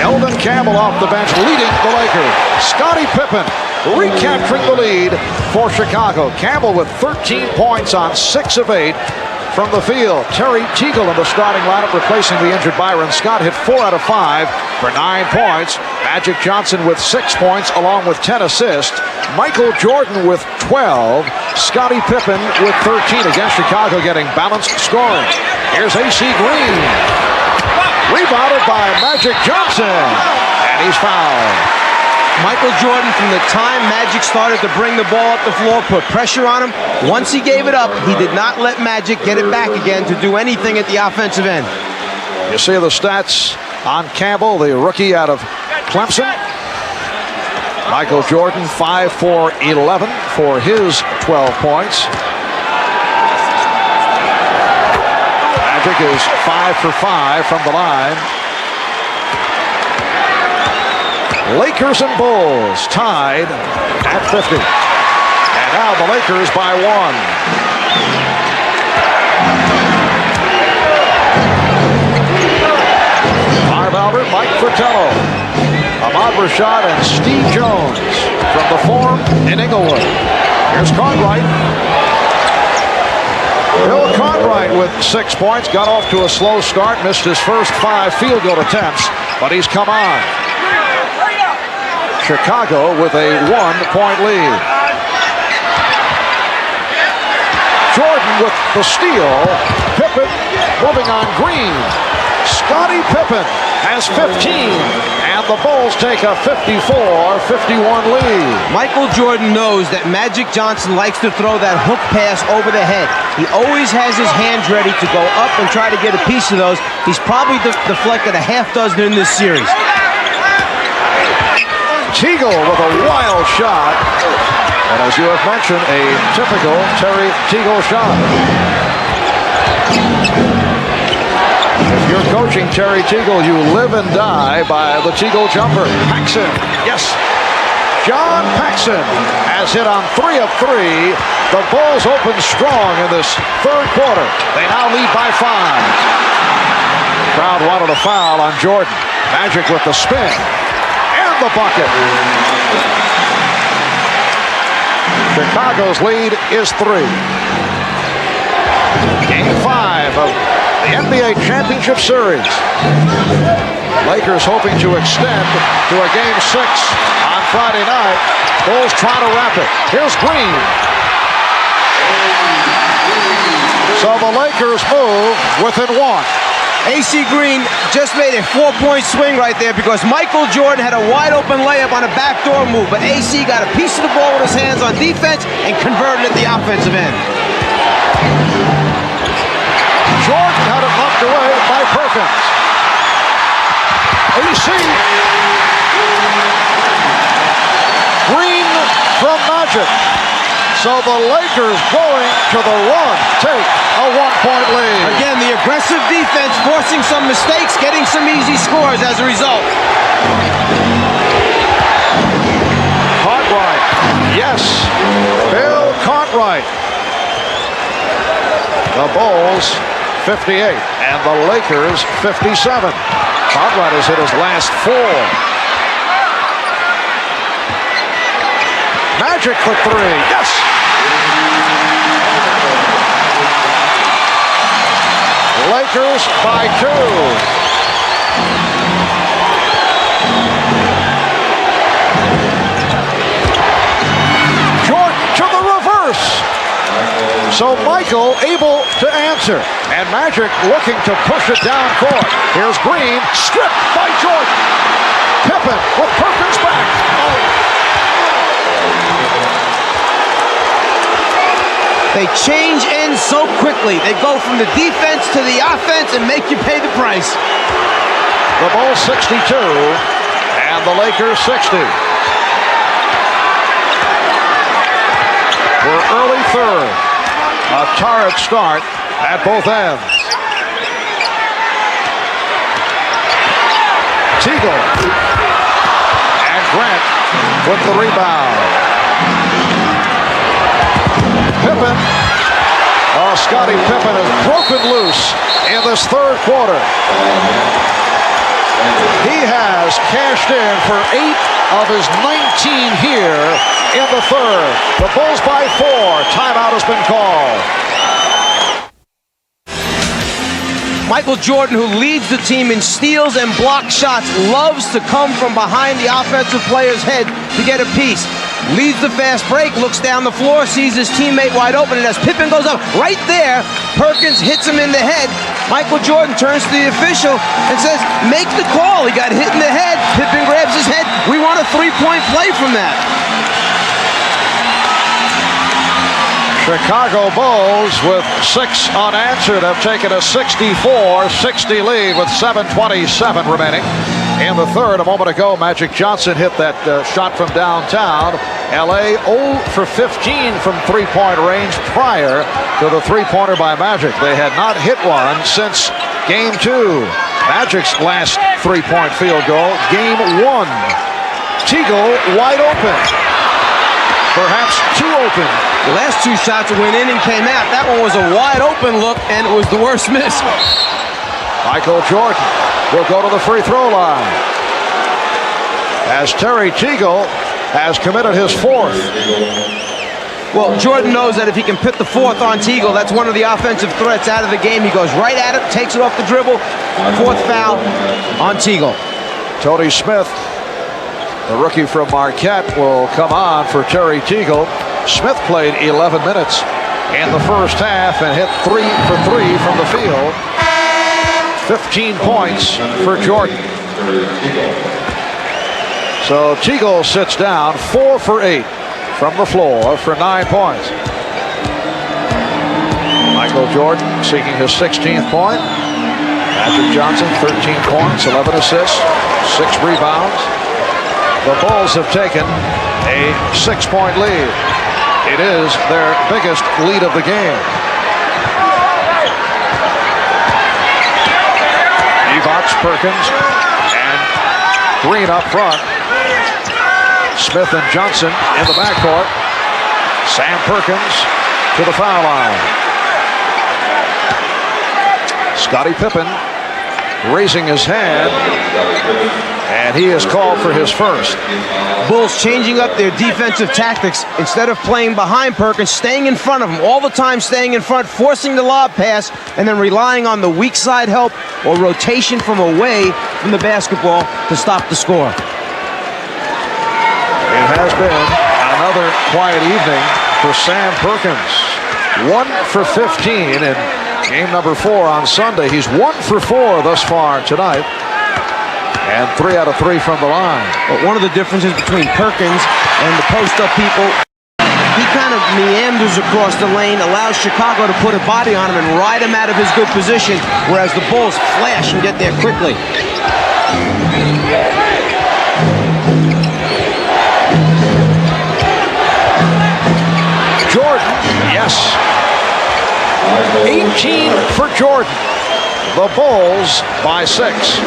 [SPEAKER 7] Eldon Campbell off the bench leading the Lakers. Scottie Pippen recapturing the lead for Chicago. Campbell with 13 points on 6 of 8 from the field. Terry Teagle in the starting lineup replacing the injured Byron Scott. Hit 4 out of 5 for 9 points. Magic Johnson with 6 points along with 10 assists. Michael Jordan with 12. Scottie Pippen with 13. Again, Chicago getting balanced scoring. Here's A.C. Green. Rebounded by Magic Johnson. And he's fouled.
[SPEAKER 4] Michael Jordan, from the time Magic started to bring the ball up the floor, put pressure on him. Once he gave it up, he did not let Magic get it back again to do anything at the offensive end.
[SPEAKER 7] You see the stats on Campbell, the rookie out of Clemson. Michael Jordan, 5 for 11 for his 12 points. Magic is 5 for 5 from the line. Lakers and Bulls tied at 50. And now the Lakers by 1. Marv Albert, Mike Fratello, Ahmad Rashad, and Steve Jones from the Forum in Inglewood. Here's Cartwright. Bill Cartwright with 6 points. Got off to a slow start. Missed his first 5 field goal attempts, but he's come on. Chicago with a 1-point lead. Jordan with the steal. Pippen moving on Green. Scottie Pippen has 15, and the Bulls take a 54-51 lead.
[SPEAKER 4] Michael Jordan knows that Magic Johnson likes to throw that hook pass over the head. He always has his hands ready to go up and try to get a piece of those. He's probably deflected a half dozen in this series.
[SPEAKER 7] Teagle with a wild shot. And as you have mentioned, a typical Terry Teagle shot. If you're coaching Terry Teagle, you live and die by the Teagle jumper. Paxson, yes. John Paxson has hit on 3 of 3. The Bulls open strong in this third quarter. They now lead by 5. Crowd wanted a foul on Jordan. Magic with the spin. The bucket. Chicago's lead is 3. Game 5 of the NBA Championship Series. Lakers hoping to extend to a Game 6 on Friday night. Bulls trying to wrap it. Here's Green. So the Lakers move within 1.
[SPEAKER 4] A.C. Green just made a 4-point swing right there because Michael Jordan had a wide-open layup on a backdoor move, but A.C. got a piece of the ball with his hands on defense and converted at the offensive end.
[SPEAKER 7] Jordan had it knocked away by Perkins. A.C. Green from Magic. So the Lakers going to the run take a 1-point lead.
[SPEAKER 4] Again, the aggressive defense forcing some mistakes, getting some easy scores as a result.
[SPEAKER 7] Cartwright, yes, Bill Cartwright. The Bulls 58 and the Lakers 57. Cartwright has hit his last 4. Magic for 3, yes! Lakers by 2. Jordan to the reverse. So Michael able to answer. And Magic looking to push it down court. Here's Green, stripped by Jordan. Pippen with Perkins back.
[SPEAKER 4] They change ends so quickly. They go from the defense to the offense and make you pay the price.
[SPEAKER 7] The Bulls 62 and the Lakers 60. We're early third. A torrid start at both ends. Teagle and Grant with the rebound. Pippen. Oh, Scottie Pippen has broken loose in this third quarter. He has cashed in for 8 of his 19 here in the third. The Bulls by 4. Timeout has been called.
[SPEAKER 4] Michael Jordan, who leads the team in steals and block shots, loves to come from behind the offensive player's head to get a piece. Leads the fast break, looks down the floor, sees his teammate wide open, and as Pippen goes up right there, Perkins hits him in the head. Michael Jordan turns to the official and says, make the call. He got hit in the head. Pippen grabs his head. We want a three-point play from that.
[SPEAKER 7] Chicago Bulls with 6 unanswered have taken a 64-60 lead with 7:27 remaining. In the third, a moment ago, Magic Johnson hit that shot from downtown. LA 0 for 15 from three-point range prior to the three-pointer by Magic. They had not hit one since Game 2. Magic's last three-point field goal, Game 1. Teagle wide open. Perhaps too open.
[SPEAKER 4] The last 2 shots went in and came out. That one was a wide open look, and it was the worst miss.
[SPEAKER 7] Michael Jordan will go to the free throw line as Terry Teagle has committed his 4th.
[SPEAKER 4] Well, Jordan knows that if he can put the 4th on Teagle, that's one of the offensive threats out of the game. He goes right at it, takes it off the dribble. 4th foul on Teagle.
[SPEAKER 7] Tony Smith, the rookie from Marquette, will come on for Terry Teagle. Smith played 11 minutes in the first half and hit 3 for 3 from the field. 15 points for Jordan. So Teagle sits down, 4 for 8 from the floor for 9 points. Michael Jordan seeking his 16th point. Magic Johnson, 13 points, 11 assists, 6 rebounds. The Bulls have taken a 6-point lead. It is their biggest lead of the game. Perkins and Green up front. Smith and Johnson in the backcourt. Sam Perkins to the foul line. Scottie Pippen raising his hand, and he is called for his first.
[SPEAKER 4] Bulls changing up their defensive tactics. Instead of playing behind Perkins, staying in front of him, all the time staying in front, forcing the lob pass, and then relying on the weak side help or rotation from away from the basketball to stop the score.
[SPEAKER 7] It has been another quiet evening for Sam Perkins. 1 for 15 in game number 4 on Sunday. He's 1 for 4 thus far tonight. And 3 out of 3 from the line.
[SPEAKER 4] But one of the differences between Perkins and the post-up people, he kind of meanders across the lane, allows Chicago to put a body on him and ride him out of his good position, whereas the Bulls flash and get there quickly.
[SPEAKER 7] Jordan, yes. 18 for Jordan. The Bulls by 6.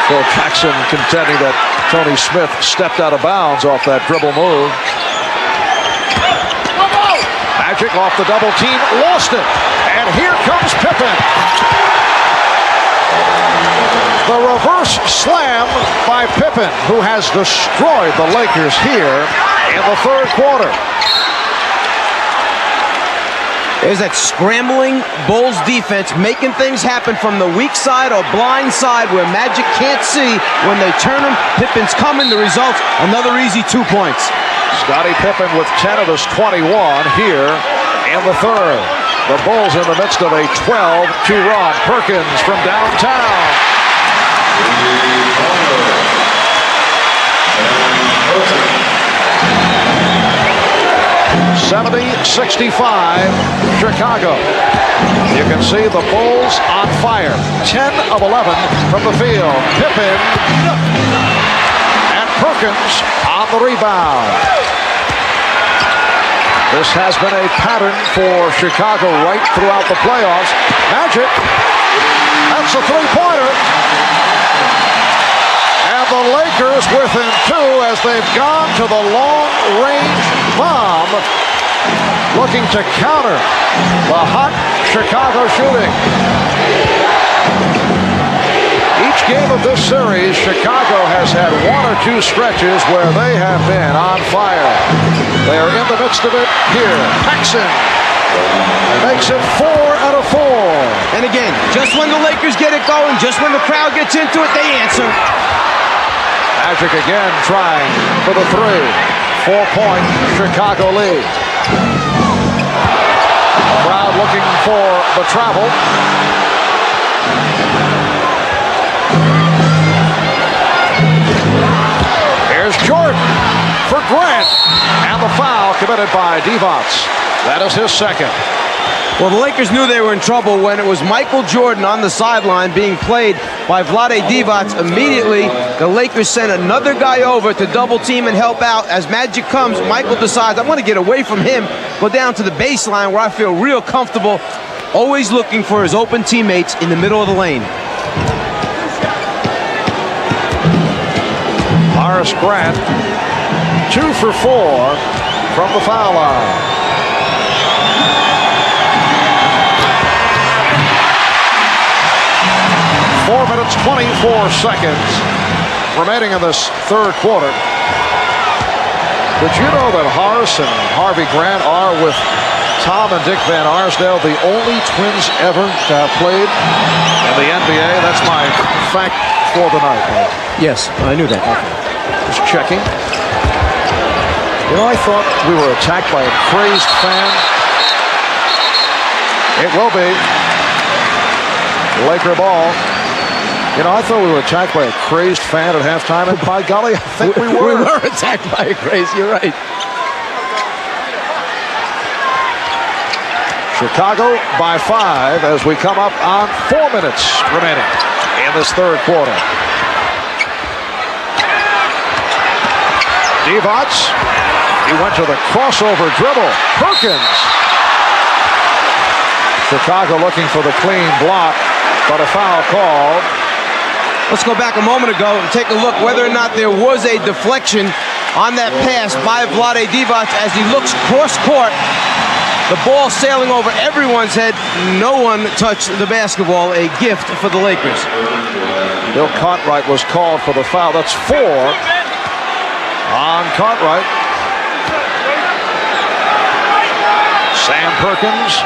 [SPEAKER 7] Phil Jackson contending that Tony Smith stepped out of bounds off that dribble move. Magic off the double team, lost it. And here comes Pippen. The reverse slam by Pippen, who has destroyed the Lakers here in the third quarter.
[SPEAKER 4] There's that scrambling Bulls defense making things happen from the weak side or blind side where Magic can't see. When they turn him, Pippen's coming. The result, another easy 2 points.
[SPEAKER 7] Scottie Pippen with 10 of his 21 here in the third. The Bulls in the midst of a 12-2 run. Perkins from downtown. 70-65, Chicago. You can see the Bulls on fire. 10 of 11 from the field. Pippen and Perkins on the rebound. This has been a pattern for Chicago right throughout the playoffs. Magic, that's a three-pointer. And And the Lakers within 2 as they've gone to the long-range bomb, looking to counter the hot Chicago shooting. Each game of this series, Chicago has had 1 or 2 stretches where they have been on fire. They are in the midst of it here. Paxson makes it 4 out of 4.
[SPEAKER 4] And again, just when the Lakers get it going, just when the crowd gets into it, they answer.
[SPEAKER 7] Magic again trying for the 3. 4-point Chicago lead. Crowd looking for the travel. Here's Jordan for Grant. And the foul committed by Divac. That is his second.
[SPEAKER 4] Well, the Lakers knew they were in trouble when it was Michael Jordan on the sideline being played by Vlade Divac. Immediately, the Lakers sent another guy over to double team and help out. As Magic comes, Michael decides, I want to get away from him, go down to the baseline where I feel real comfortable, always looking for his open teammates in the middle of the lane.
[SPEAKER 7] Horace Grant, 2 for 4 from the foul line. 4 minutes, 24 seconds remaining in this third quarter. Did you know that Horace and Harvey Grant are, with Tom and Dick Van Arsdale, the only twins ever to have played in the NBA? That's my fact for the night, Mike.
[SPEAKER 4] Yes, I knew that.
[SPEAKER 7] Just checking. You know, I thought we were attacked by a crazed fan. It will be. Laker ball. You know, I thought we were attacked by a crazed fan at halftime, and by golly, I think we were.
[SPEAKER 4] We were attacked by a craze, you're right.
[SPEAKER 7] Chicago by 5 as we come up on 4 minutes remaining in this third quarter. Divac, he went to the crossover dribble. Perkins. Chicago looking for the clean block, but a foul called.
[SPEAKER 4] Let's go back a moment ago and take a look whether or not there was a deflection on that pass by Vlade Divac as he looks cross-court. The ball sailing over everyone's head. No one touched the basketball. A gift for the Lakers.
[SPEAKER 7] Bill Cartwright was called for the foul. That's 4 on Cartwright. Sam Perkins,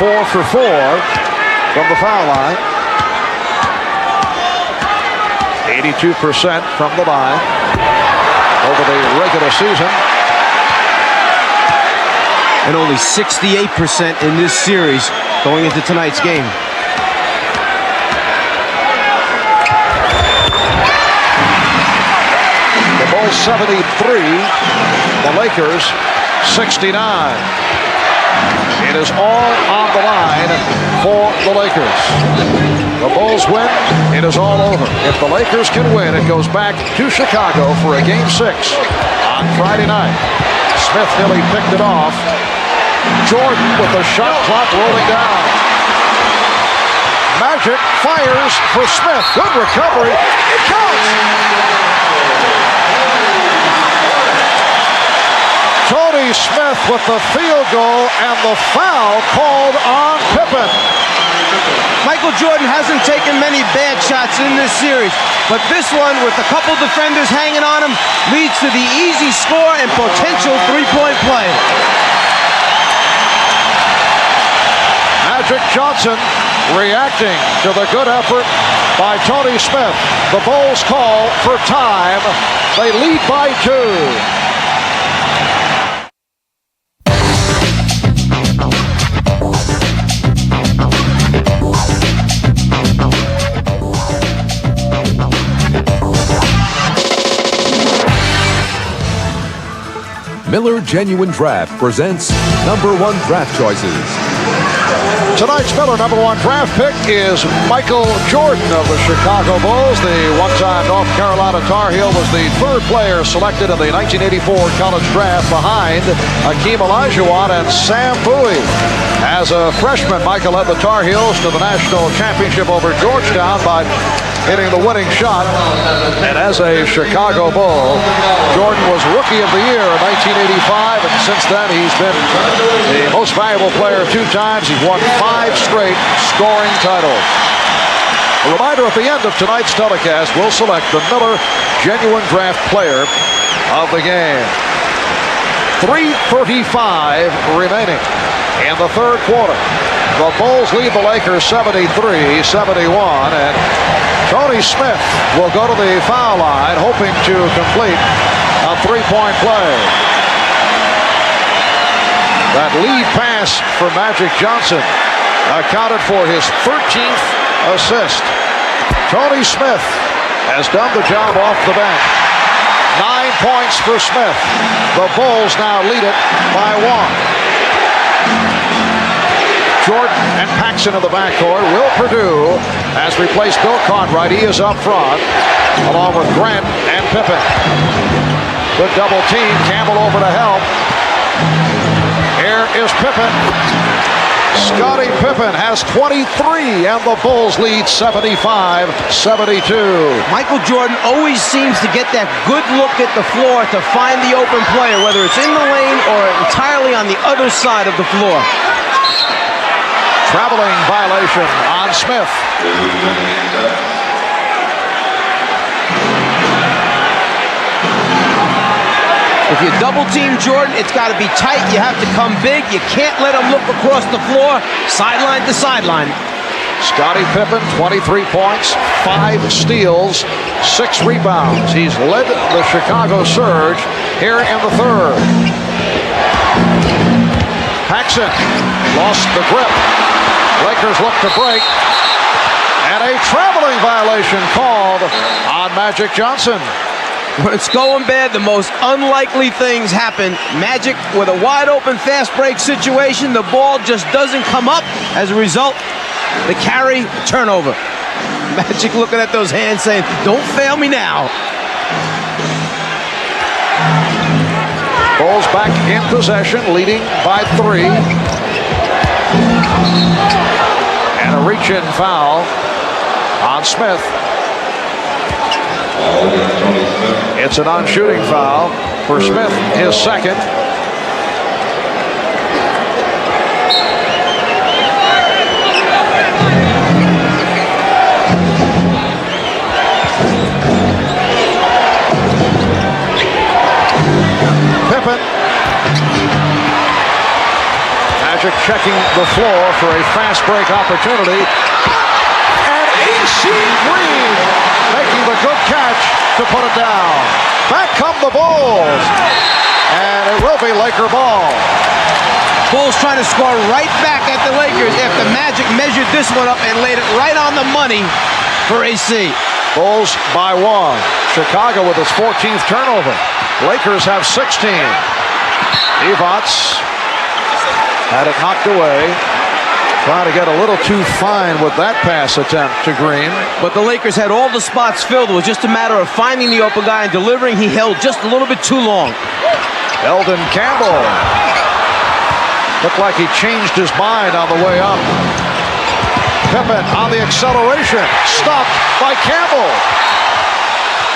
[SPEAKER 7] 4 for 4 from the foul line. 82% from the line over the regular season.
[SPEAKER 4] And only 68% in this series going into tonight's game.
[SPEAKER 7] The Bulls 73, the Lakers 69. It is all on the line for the Lakers. The Bulls win, it is all over. If the Lakers can win, it goes back to Chicago for a Game 6 on Friday night. Smith nearly picked it off. Jordan with the shot clock rolling down. Magic fires for Smith. Good recovery. It counts. Tony Smith with the field goal and the foul called on Pippen.
[SPEAKER 4] Michael Jordan hasn't taken many bad shots in this series, but this one, with a couple defenders hanging on him, leads to the easy score and potential three-point play.
[SPEAKER 7] Magic Johnson reacting to the good effort by Tony Smith. The Bulls call for time. They lead by 2.
[SPEAKER 1] Miller Genuine Draft presents #1 draft choices.
[SPEAKER 7] Tonight's Miller #1 draft pick is Michael Jordan of the Chicago Bulls. The one-time North Carolina Tar Heel was the third player selected in the 1984 college draft behind Hakeem Olajuwon and Sam Bowie. As a freshman, Michael led the Tar Heels to the national championship over Georgetown by hitting the winning shot. And as a Chicago Bull, Jordan was Rookie of the Year in 1985, and since then he's been the most valuable player 2 times. He's won 5 straight scoring titles. A reminder, at the end of tonight's telecast, we'll select the Miller Genuine Draft Player of the game. 3:35 remaining in the third quarter. The Bulls lead the Lakers 73-71, and Tony Smith will go to the foul line, hoping to complete a 3-point play. That lead pass for Magic Johnson accounted for his 13th assist. Tony Smith has done the job off the bench. 9 points for Smith. The Bulls now lead it by 1. Jordan and Paxson in the backcourt. Will Perdue has replaced Bill Cartwright. He is up front, along with Grant and Pippen. Good double team. Campbell over to help. Here is Pippen. Scottie Pippen has 23, and the Bulls lead 75-72.
[SPEAKER 4] Michael Jordan always seems to get that good look at the floor to find the open player, whether it's in the lane or entirely on the other side of the floor.
[SPEAKER 7] Traveling violation on Smith.
[SPEAKER 4] If you double team Jordan, it's got to be tight. You have to come big. You can't let him look across the floor, sideline to sideline.
[SPEAKER 7] Scottie Pippen, 23 points, 5 steals, 6 rebounds. He's led the Chicago Surge here in the third. Paxson lost the grip. Lakers look to break. And a traveling violation called on Magic Johnson.
[SPEAKER 4] When it's going bad, the most unlikely things happen. Magic with a wide open fast break situation. The ball just doesn't come up. As a result, the carry, turnover. Magic looking at those hands saying, don't fail me now.
[SPEAKER 7] Bulls back in possession, leading by 3. And a reach-in foul on Smith. It's a non-shooting foul for Smith, his second. Pippen. Magic checking the floor for a fast break opportunity. And A.C. Green making the good catch to put it down. Back come the Bulls. And it will be Laker ball.
[SPEAKER 4] Bulls trying to score right back at the Lakers after Magic measured this one up and laid it right on the money for AC.
[SPEAKER 7] Bulls by 1. Chicago with its 14th turnover. Lakers have 16. Evots had it knocked away. Trying to get a little too fine with that pass attempt to Green.
[SPEAKER 4] But the Lakers had all the spots filled. It was just a matter of finding the open guy and delivering. He held just a little bit too long.
[SPEAKER 7] Eldon Campbell. Looked like he changed his mind on the way up. Pippen on the acceleration. Stopped by Campbell.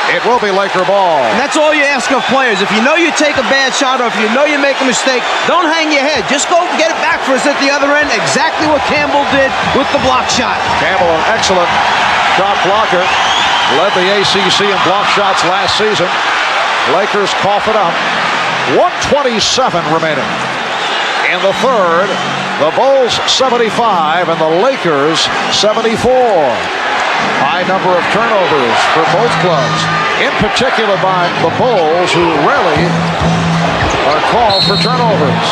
[SPEAKER 7] It will be Laker ball.
[SPEAKER 4] And that's all you ask of players. If you know you take a bad shot or if you know you make a mistake, don't hang your head. Just go get it back for us at the other end. Exactly what Campbell did with the block shot.
[SPEAKER 7] Campbell, an excellent shot blocker. Led the ACC in block shots last season. Lakers cough it up. 1:27 remaining. In the third, the Bulls 75 and the Lakers 74. High number of turnovers for both clubs, in particular by the Bulls, who rarely are called for turnovers.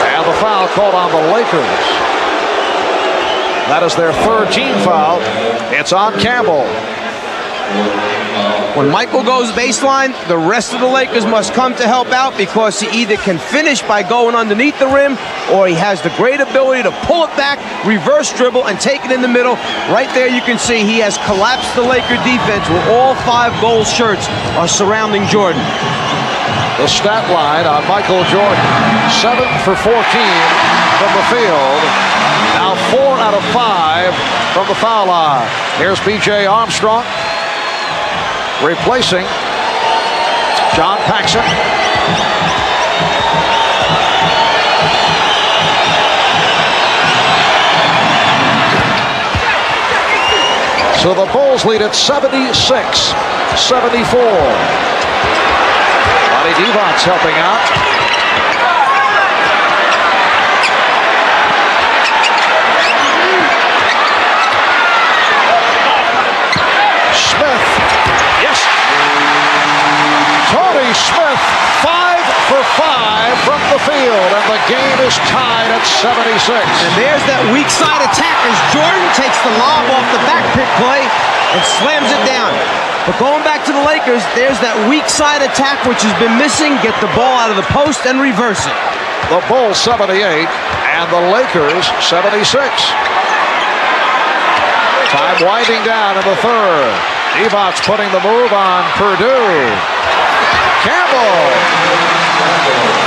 [SPEAKER 7] And the foul called on the Lakers. That is their third team foul. It's on Campbell.
[SPEAKER 4] When Michael goes baseline, the rest of the Lakers must come to help out because he either can finish by going underneath the rim or he has the great ability to pull it back, reverse dribble, and take it in the middle. Right there you can see he has collapsed the Laker defense where all 5 gold shirts are surrounding Jordan.
[SPEAKER 7] The stat line on Michael Jordan, 7 for 14 from the field. Now 4 out of 5 from the foul line. Here's B.J. Armstrong replacing John Paxson. So the Bulls lead at 76-74. Devon's helping out. Smith. Yes. Tony Smith, 5 for 5 from the field, and the game is tied at 76.
[SPEAKER 4] And there's that weak side attack as Jordan takes the lob off the back pick play and slams it down. But going back to the Lakers, there's that weak side attack which has been missing. Get the ball out of the post and reverse it.
[SPEAKER 7] The Bulls 78 and the Lakers 76. Time winding down in the third. Devon's putting the move on Purdue. Campbell.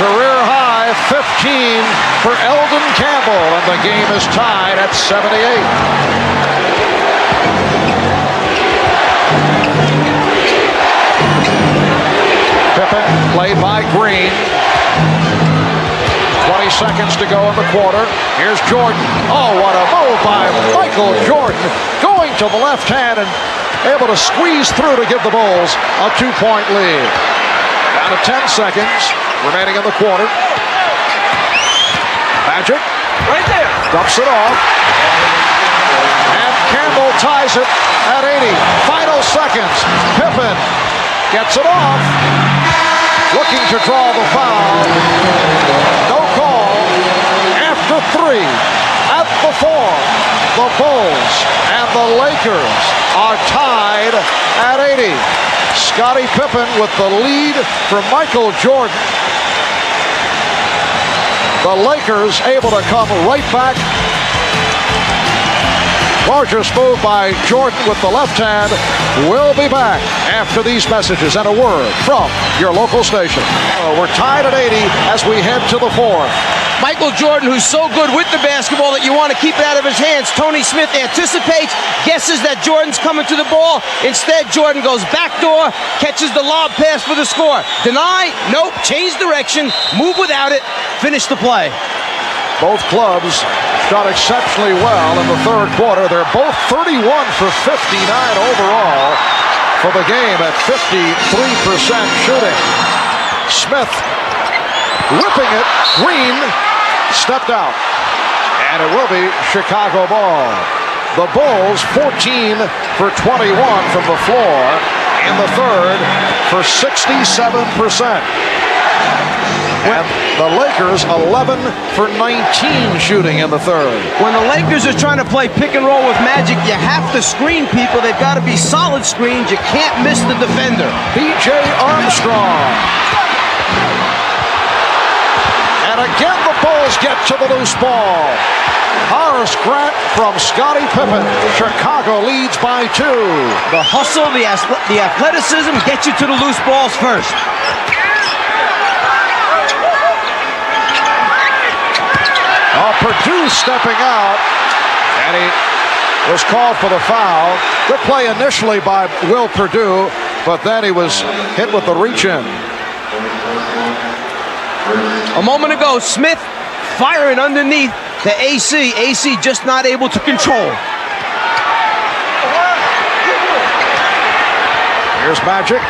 [SPEAKER 7] Career high 15 for Eldon Campbell, and the game is tied at 78. Pippen played by Green. 20 seconds to go in the quarter. Here's Jordan. Oh, what a move by Michael Jordan. Going to the left hand and able to squeeze through to give the Bulls a 2-point lead. Down to 10 seconds remaining in the quarter. Magic. Right there. Dumps it off. And Campbell ties it at 80. Final seconds. Pippen gets it off. Looking to draw the foul. No call. After 3. At the 4. The Bulls and the Lakers are tied at 80. Scottie Pippen with the lead for Michael Jordan. The Lakers able to come right back. Gorgeous move by Jordan with the left hand. We'll be back after these messages and a word from your local station. We're tied at 80 as we head to the 4th.
[SPEAKER 4] Michael Jordan, who's so good with the basketball that you want to keep it out of his hands. Tony Smith anticipates, guesses that Jordan's coming to the ball. Instead, Jordan goes backdoor, catches the lob pass for the score. Deny, nope, change direction, move without it, finish the play.
[SPEAKER 7] Both clubs shot exceptionally well in the third quarter. They're both 31 for 59 overall for the game at 53% shooting. Smith whipping it. Green stepped out. And it will be Chicago ball. The Bulls 14 for 21 from the floor in the third for 67%. And the Lakers 11 for 19 shooting in the third.
[SPEAKER 4] When the Lakers are trying to play pick and roll with Magic, you have to screen people. They've got to be solid screens. You can't miss the defender.
[SPEAKER 7] B.J. Armstrong. And again the Bulls get to the loose ball. Horace Grant from Scottie Pippen. Chicago leads by 2.
[SPEAKER 4] The hustle, the athleticism gets you to the loose balls first.
[SPEAKER 7] Purdue stepping out, and he was called for the foul. Good play initially by Will Purdue, but then he was hit with the reach-in.
[SPEAKER 4] A moment ago, Smith firing underneath the AC. AC just not able to control.
[SPEAKER 7] Here's Magic.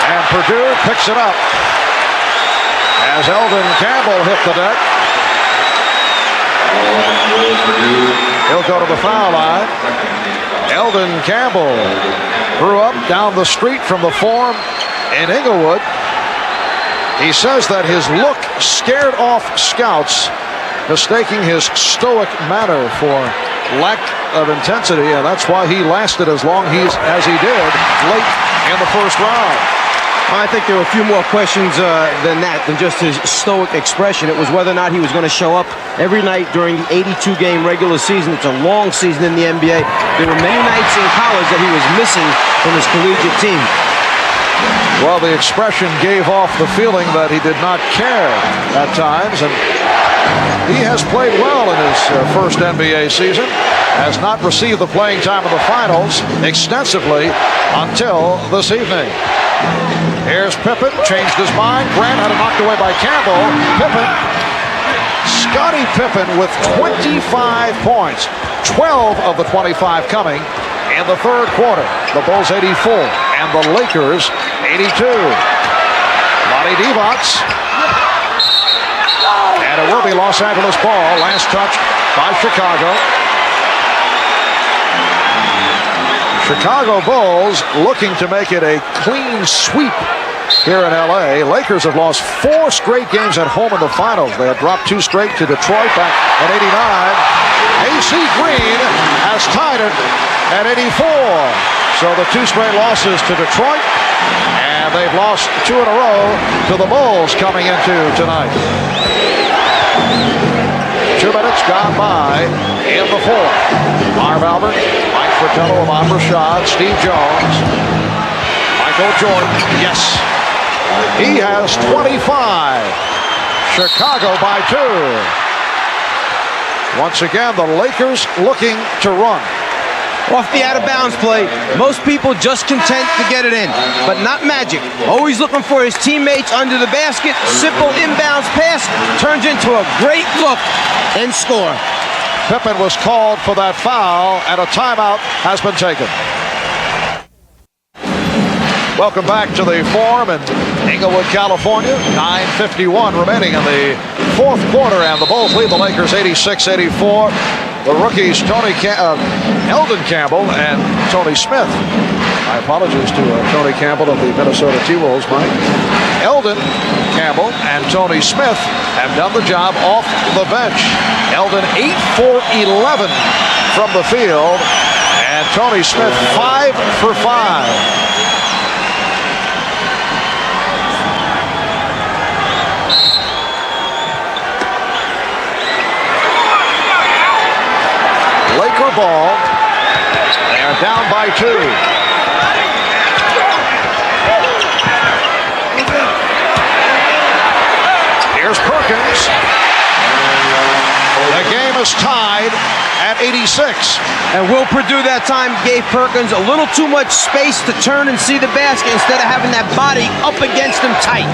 [SPEAKER 7] And Purdue picks it up as Eldon Campbell hit the deck. He'll go to the foul line. Eldon Campbell grew up down the street from the Forum in Inglewood. He says that his look scared off scouts, mistaking his stoic manner for lack of intensity, and that's why he lasted as long as he did late in the first round.
[SPEAKER 4] I think there were a few more questions than that, than just his stoic expression. It was whether or not he was going to show up every night during the 82-game regular season. It's a long season in the NBA. There were many nights in college that he was missing from his collegiate team.
[SPEAKER 7] Well, the expression gave off the feeling that he did not care at times, and he has played well in his first NBA season, has not received the playing time of the finals extensively until this evening. Here's Pippen, changed his mind. Grant had it knocked away by Campbell. Scottie Pippen with 25 points, 12 of the 25 coming in the third quarter. The Bulls 84 and the Lakers 82. Vlade Divac. And it will be Los Angeles ball. Last touch by Chicago. Chicago Bulls looking to make it a clean sweep here in LA. Lakers have lost 4 straight games at home in the finals. They had dropped 2 straight to Detroit back in '89. AC Green has tied it at 84. So the 2 straight losses to Detroit, and they've lost 2 in a row to the Bulls coming into tonight. 2 minutes gone by in the fourth. Marv Albert, Mike Fratello, Ahmad Rashad, Steve Jones, Michael Jordan. Yes, he has 25. Chicago by 2. Once again, the Lakers looking to run.
[SPEAKER 4] Off the out-of-bounds play, most people just content to get it in, but not Magic. Always looking for his teammates under the basket. Simple inbounds pass turns into a great look and score.
[SPEAKER 7] Pippen was called for that foul, and a timeout has been taken. Welcome back to the Forum in Inglewood, California. 9:51 remaining in the fourth quarter, and the Bulls lead the Lakers 86-84. The rookies, Eldon Campbell and Tony Smith. My apologies to Tony Campbell of the Minnesota T-Wolves, Mike. Eldon Campbell and Tony Smith have done the job off the bench. Eldon 8 for 11 from the field, and Tony Smith 5 for 5. Laker ball. They are down by 2. Here's Perkins. The game is tied at 86.
[SPEAKER 4] And Will Perdue that time gave Perkins a little too much space to turn and see the basket instead of having that body up against him tight.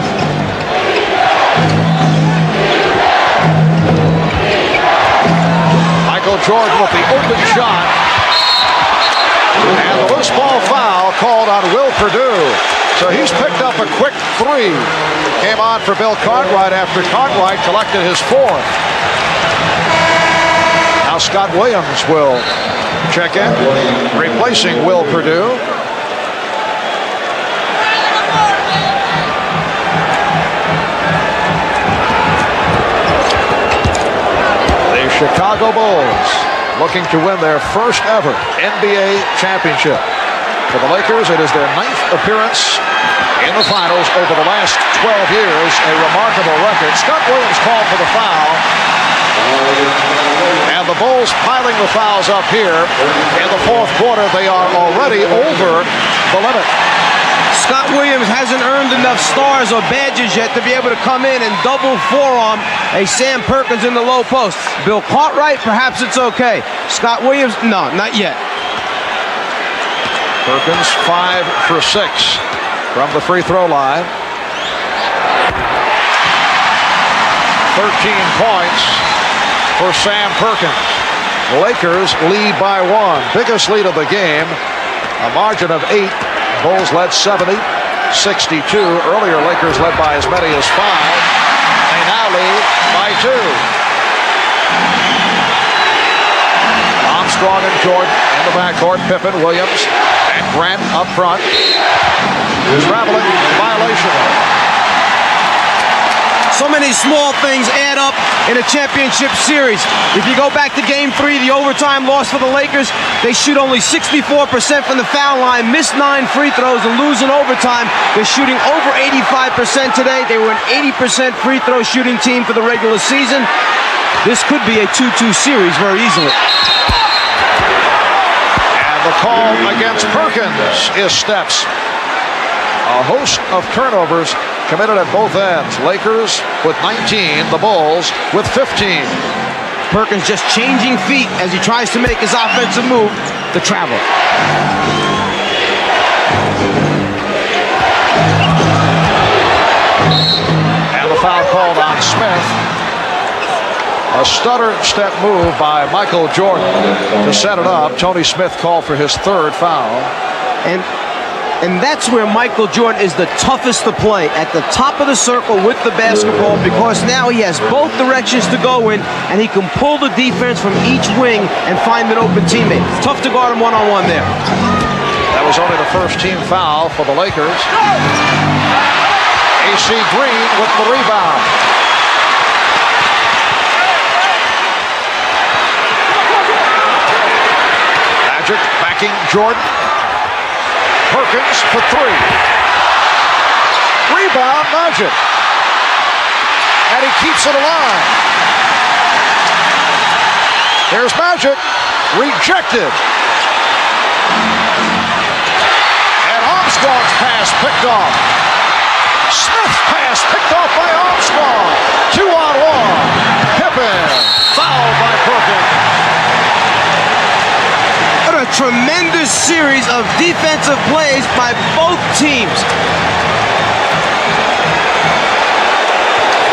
[SPEAKER 7] Jordan with the open shot. And the loose ball foul called on Will Perdue. So he's picked up a quick 3. Came on for Bill Cartwright after Cartwright collected his 4th. Now Scott Williams will check in, replacing Will Perdue. Chicago Bulls looking to win their first ever NBA championship. For the Lakers, it is their 9th appearance in the finals over the last 12 years, a remarkable record. Scott Williams called for the foul, and the Bulls piling the fouls up here. In the fourth quarter, they are already over the limit.
[SPEAKER 4] Scott Williams hasn't earned enough stars or badges yet to be able to come in and double forearm a Sam Perkins in the low post. Bill Cartwright, perhaps it's okay. Scott Williams, no, not yet.
[SPEAKER 7] Perkins 5 for 6 from the free throw line. 13 points for Sam Perkins. The Lakers lead by 1. Biggest lead of the game, a margin of 8. Bulls led 70-62. Earlier, Lakers led by as many as 5. They now lead by 2. Armstrong and Jordan in the backcourt. Pippen, Williams, and Grant up front. Traveling violation.
[SPEAKER 4] So many small things add up in a championship series. If you go back to Game 3, the overtime loss for the Lakers, they shoot only 64% from the foul line, miss 9 free throws, and lose in overtime. They're shooting over 85% today. They were an 80% free throw shooting team for the regular season. This could be a 2-2 series very easily.
[SPEAKER 7] And the call against Perkins is steps. A host of turnovers committed at both ends. Lakers with 19, the Bulls with 15.
[SPEAKER 4] Perkins just changing feet as he tries to make his offensive move, the travel.
[SPEAKER 7] And the foul called on Smith. A stutter step move by Michael Jordan to set it up. Tony Smith called for his third foul.
[SPEAKER 4] And that's where Michael Jordan is the toughest to play, at the top of the circle with the basketball, because now he has both directions to go in, and he can pull the defense from each wing and find an open teammate. Tough to guard him one-on-one there.
[SPEAKER 7] That was only the first team foul for the Lakers. AC Green with the rebound. Magic backing Jordan. Perkins for 3. Rebound, Magic. And he keeps it alive. Here's Magic. Rejected. And Armstrong's pass picked off. Smith's pass picked off by Armstrong. 2-on-1. Pippen fouled by Perkins.
[SPEAKER 4] What a tremendous series of defensive plays by both teams.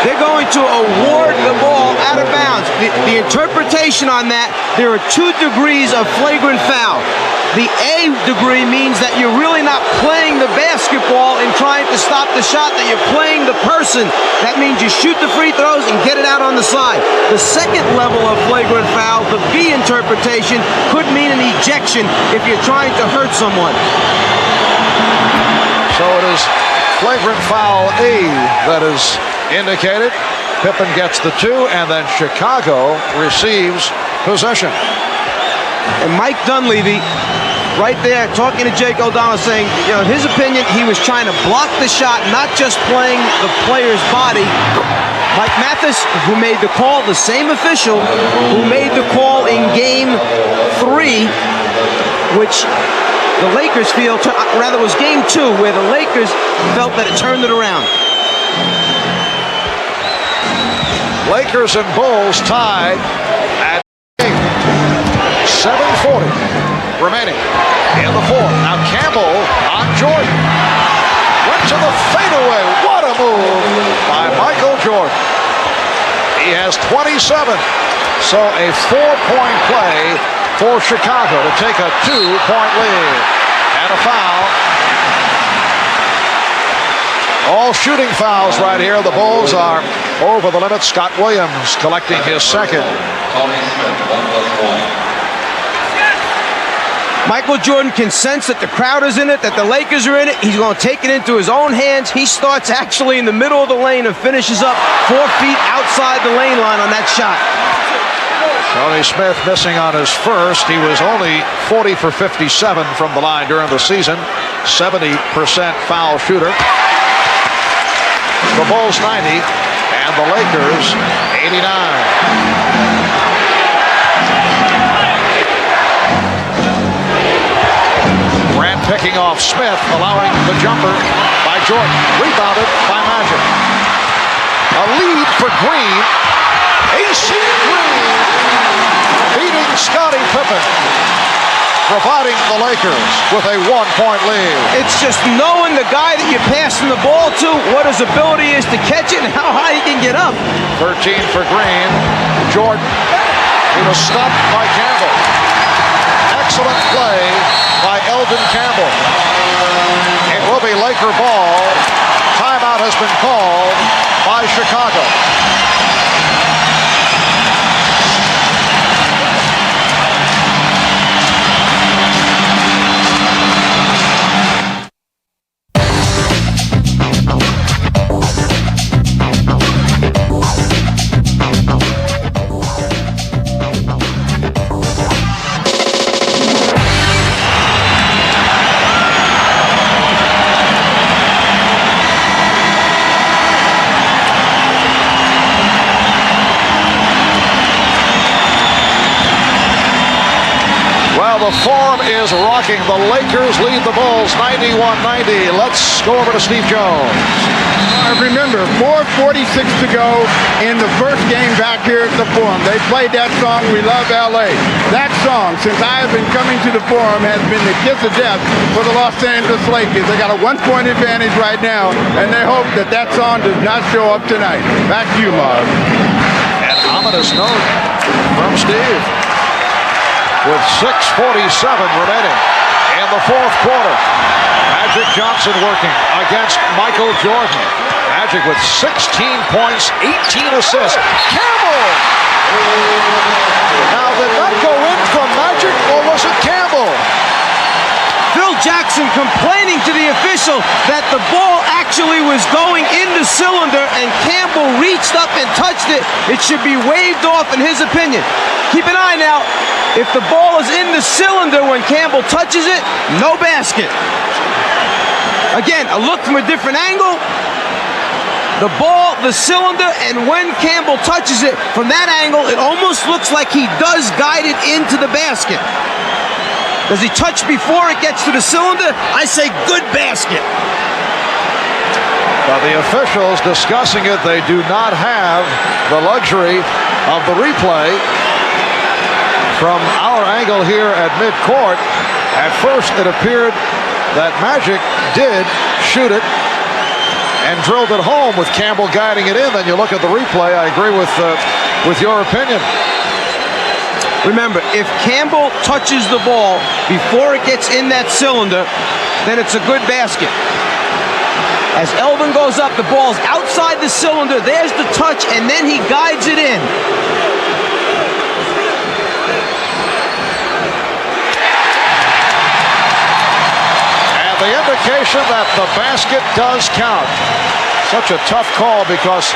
[SPEAKER 4] They're going to award the ball out of bounds. The interpretation on that, there are 2 degrees of flagrant foul. The A degree means that you're really not playing the basketball and trying to stop the shot, that you're playing the person. That means you shoot the free throws and get it out on the side. The second level of flagrant foul, the B interpretation, could mean an ejection if you're trying to hurt someone.
[SPEAKER 7] So it is flagrant foul A that is indicated. Pippen gets the 2, and then Chicago receives possession.
[SPEAKER 4] And Mike Dunleavy, right there, talking to Jake O'Donnell, saying, you know, in his opinion, he was trying to block the shot, not just playing the player's body. Mike Mathis, who made the call, the same official who made the call in Game 3, which the Lakers feel, rather it was Game 2, where the Lakers felt that it turned it around.
[SPEAKER 7] Lakers and Bulls tied at 7:40 remaining in the fourth. Now Campbell on Jordan. Went to the fadeaway. What a move by Michael Jordan. He has 27. So a 4-point play for Chicago to take a 2-point lead. And a foul. All shooting fouls right here. The Bulls are over the limit. Scott Williams collecting his second.
[SPEAKER 4] Michael Jordan can sense that the crowd is in it, that the Lakers are in it. He's going to take it into his own hands. He starts actually in the middle of the lane and finishes up 4 feet outside the lane line on that shot.
[SPEAKER 7] Tony Smith missing on his first. He was only 40 for 57 from the line during the season. 70% foul shooter. The Bulls 90 and the Lakers 89. Picking off Smith, allowing the jumper by Jordan. Rebounded by Magic. A lead for Green. AC Green beating Scottie Pippen, providing the Lakers with a 1-point lead.
[SPEAKER 4] It's just knowing the guy that you're passing the ball to, what his ability is to catch it, and how high he can get up.
[SPEAKER 7] 13 for Green. Jordan. He was stopped by Campbell. Excellent play by Eldon Campbell. It will be Laker ball. Timeout has been called by Chicago. Well, the Forum is rocking. The Lakers lead the Bulls 91-90. Let's go over to Steve Jones.
[SPEAKER 6] Remember, 4:46 to go in the first game back here at the Forum. They played that song, We Love L.A. That song, since I have been coming to the Forum, has been the kiss of death for the Los Angeles Lakers. They got a 1-point advantage right now, and they hope that that song does not show up tonight. Back to you, Marv.
[SPEAKER 7] An ominous note from Steve. With 6:47 remaining in the fourth quarter. Magic Johnson working against Michael Jordan. Magic with 16 points, 18 assists. Campbell! Now, did that go in from Magic, or was it Campbell?
[SPEAKER 4] Phil Jackson complaining to the official that the ball actually was going in the cylinder and Campbell reached up and touched it. It should be waved off in his opinion. Keep an eye now. If the ball is in the cylinder when Campbell touches it, no basket. Again, a look from a different angle. The ball, the cylinder, and when Campbell touches it, from that angle, it almost looks like he does guide it into the basket. Does he touch before it gets to the cylinder? I say good basket.
[SPEAKER 7] Now the officials discussing it, they do not have the luxury of the replay from our angle here at midcourt. At first it appeared that Magic did shoot it and drilled it home with Campbell guiding it in. Then you look at the replay, I agree with your opinion.
[SPEAKER 4] Remember, if Campbell touches the ball before it gets in that cylinder, then it's a good basket. As Elvin goes up, the ball's outside the cylinder, there's the touch, and then he guides it in.
[SPEAKER 7] And the indication that the basket does count. Such a tough call because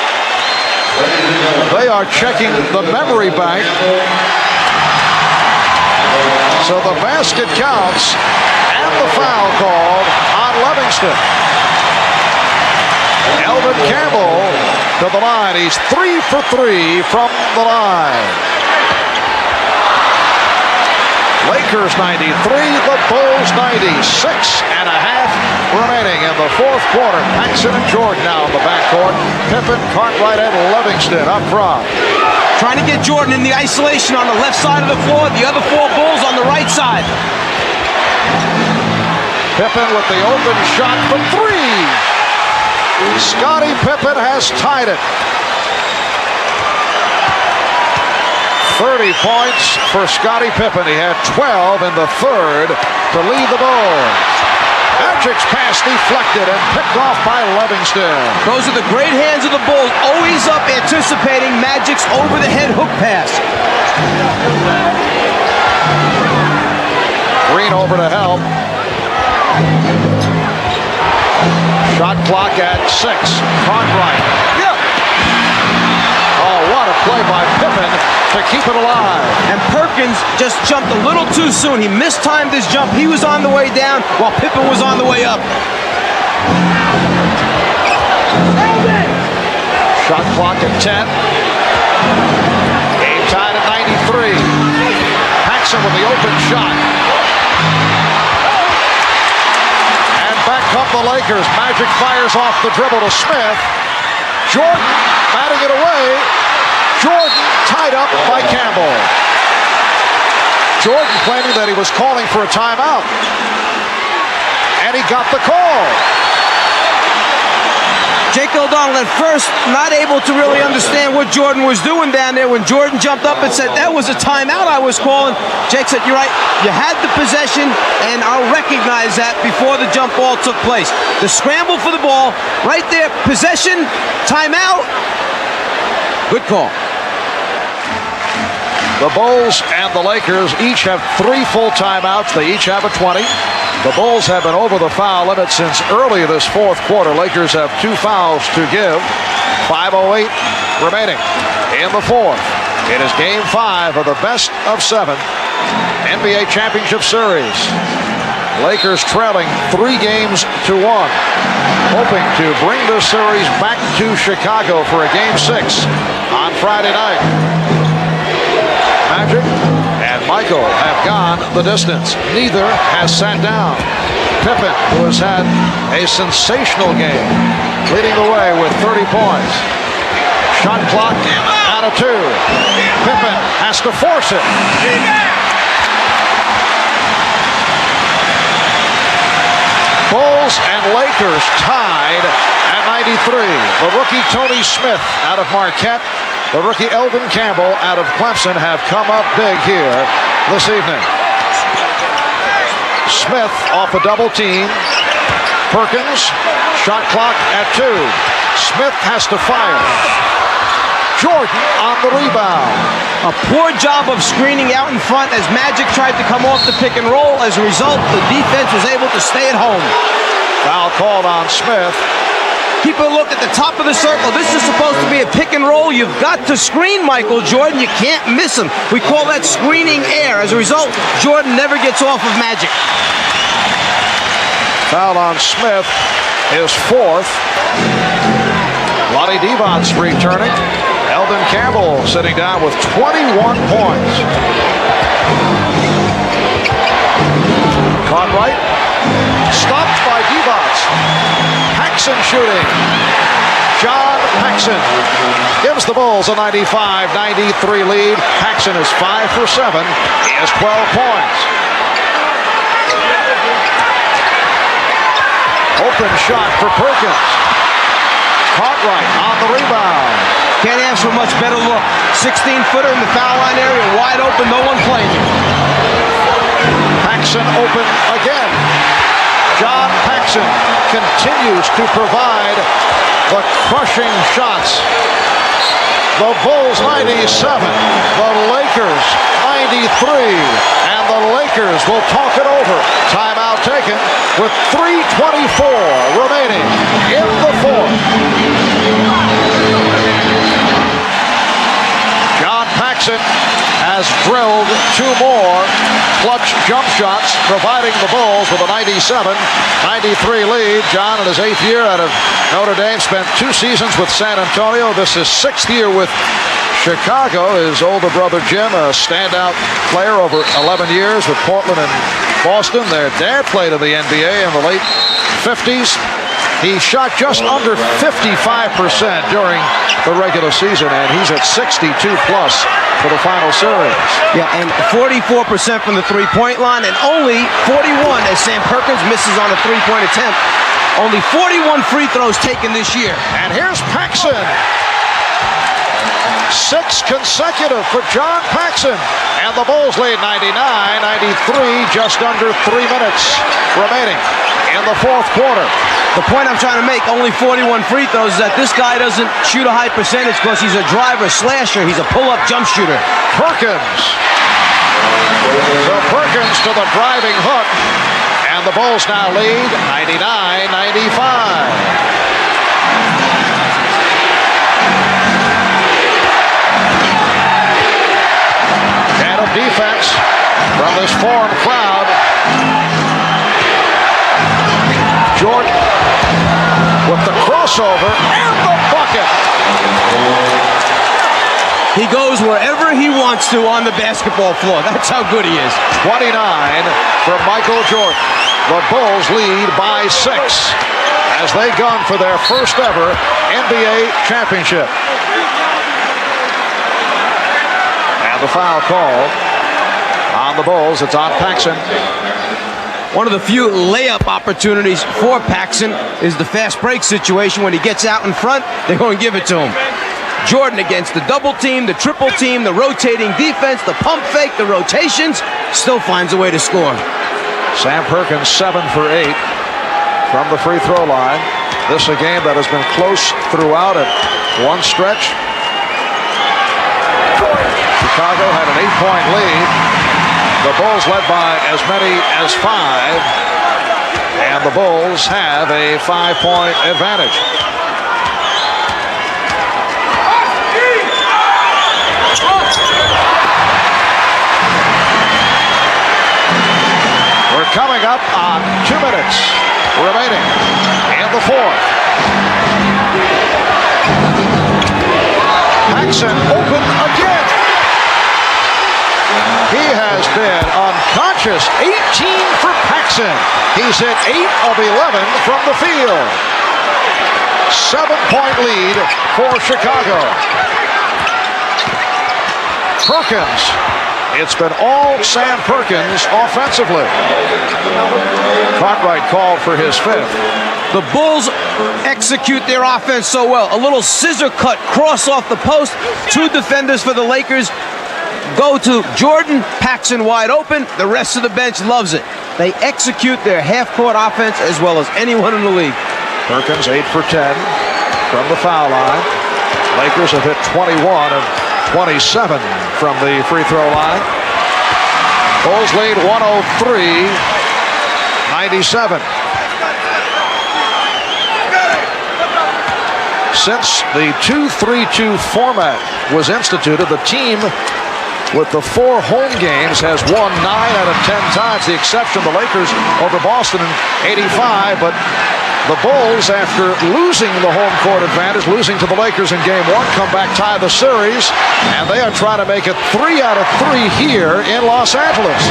[SPEAKER 7] they are checking the memory bank. So the basket counts, and the foul called on Livingston. Elvin Campbell to the line. He's 3 for 3 from the line. Lakers 93, the Bulls 90. 6.5 remaining in the fourth quarter. Paxson and Jordan now in the backcourt. Pippen, Cartwright, and Livingston up front.
[SPEAKER 4] Trying to get Jordan in the isolation on the left side of the floor, the other four Bulls on the right side.
[SPEAKER 7] Pippen with the open shot for three. Scottie Pippen has tied it. 30 points for Scottie Pippen. He had 12 in the third to lead the Bulls. Magic's pass deflected and picked off by Livingston.
[SPEAKER 4] Those are the great hands of the Bulls, always up anticipating Magic's over-the-head hook pass.
[SPEAKER 7] Green over to help. Shot clock at 6. Cartwright. Yep. Oh, what a play by Pippen to keep it alive.
[SPEAKER 4] And Perkins just jumped a little too soon. He mistimed his jump. He was on the way down while Pippen was on the way up.
[SPEAKER 7] Shot clock at 10. Game tied at 93. Paxson with the open shot. And back come the Lakers. Magic fires off the dribble to Smith. Jordan batting it away. Jordan tied up by Campbell. Jordan claiming that he was calling for a timeout. And he got the call.
[SPEAKER 4] Jake O'Donnell at first not able to really understand what Jordan was doing down there. When Jordan jumped up and said, that was a timeout I was calling, Jake said, you're right, you had the possession, and I'll recognize that before the jump ball took place. The scramble for the ball, right there, possession, timeout, good call.
[SPEAKER 7] The Bulls and the Lakers each have 3 full timeouts. They each have a 20. The Bulls have been over the foul limit since early this fourth quarter. Lakers have 2 fouls to give. 5:08 remaining in the fourth. It is game 5 of the best of 7 NBA Championship Series. Lakers trailing 3 games to 1. Hoping to bring this series back to Chicago for a game 6 on Friday night. Magic and Michael have gone gone the distance. Neither has sat down. Pippen, who has had a sensational game, leading the way with 30 points. Shot clock out of 2. Pippen has to force it. Bulls and Lakers tied at 93. The rookie Tony Smith out of Marquette, the rookie Eldon Campbell out of Clemson have come up big here this evening. Smith off a double team. Perkins, shot clock at 2. Smith has to fire. Jordan on the rebound.
[SPEAKER 4] A poor job of screening out in front as Magic tried to come off the pick and roll. As a result, the defense was able to stay at home.
[SPEAKER 7] Foul called on Smith.
[SPEAKER 4] Keep a look at the top of the circle. This is supposed to be a pick and roll. You've got to screen Michael Jordan. You can't miss him. We call that screening air. As a result, Jordan never gets off of Magic.
[SPEAKER 7] Foul on Smith, his 4th. Lonnie Devon's returning. Eldon Campbell sitting down with 21 points. Caught right. Stopped by Devon. Paxson shooting. John Paxson gives the Bulls a 95-93 lead. Paxson is 5 for 7. He has 12 points. Open shot for Perkins. Caught right on the rebound.
[SPEAKER 4] Can't ask for a much better look. 16-footer in the foul line area, wide open, no one playing him.
[SPEAKER 7] Paxson open again. John Paxson continues to provide the crushing shots. The Bulls 97, the Lakers 93, and the Lakers will talk it over. Timeout taken with 3:24 remaining in the 4th. John Paxson has drilled 2 more clutch jump shots, providing the Bulls with a 97-93 lead. John, in his 8th year out of Notre Dame, spent 2 seasons with San Antonio. This is 6th year with Chicago. His older brother Jim, a standout player over 11 years with Portland and Boston. Their dad played in the NBA in the late 50s. He shot just under 55% during the regular season, and he's at 62 plus for the final series.
[SPEAKER 4] Yeah, and 44% from the three-point line, and only 41 as Sam Perkins misses on a three-point attempt. Only 41 free throws taken this year.
[SPEAKER 7] And here's Paxson. 6 consecutive for John Paxson. And the Bulls lead 99-93, just under 3 minutes remaining in the 4th quarter.
[SPEAKER 4] The point I'm trying to make, only 41 free throws, is that this guy doesn't shoot a high percentage because he's a driver slasher. He's a pull-up jump shooter.
[SPEAKER 7] Perkins. So Perkins to the driving hook. And the Bulls now lead 99-95. Defense from this foreign crowd. Jordan with the crossover and the bucket.
[SPEAKER 4] He goes wherever he wants to on the basketball floor. That's how good he is.
[SPEAKER 7] 29 for Michael Jordan. The Bulls lead by 6 as they gun for their first ever NBA championship. The foul call on the Bulls. It's on Paxson.
[SPEAKER 4] One of the few layup opportunities for Paxson is the fast break situation. When he gets out in front, they're going to give it to him. Jordan against the double team, the triple team, the rotating defense, the pump fake, the rotations, still finds a way to score.
[SPEAKER 7] Sam Perkins 7 for 8 from the free throw line. This a game that has been close throughout at one stretch. Chicago had an 8-point lead. The Bulls led by as many as 5. And the Bulls have a 5-point advantage. We're coming up on 2 minutes remaining in the 4th. Paxson open again. He has been unconscious. 18 for Paxson. He's hit 8 of 11 from the field. 7-point lead for Chicago. Perkins. It's been all Sam Perkins offensively. Cartwright called for his 5th.
[SPEAKER 4] The Bulls execute their offense so well. A little scissor cut cross off the post. 2 defenders for the Lakers go to Jordan. Paxson wide open. The rest of the bench loves it. They execute their half-court offense as well as anyone in the league.
[SPEAKER 7] Perkins 8 for 10 from the foul line. Lakers have hit 21 of 27 from the free throw line. Bulls lead 103-97. Since the 2-3-2 format was instituted, the team with the 4 home games has won 9 out of 10 times. The exception, the Lakers over Boston in '85, but the Bulls, after losing the home court advantage, losing to the Lakers in Game 1, come back, tie the series, and they are trying to make it 3 out of 3 here in Los Angeles.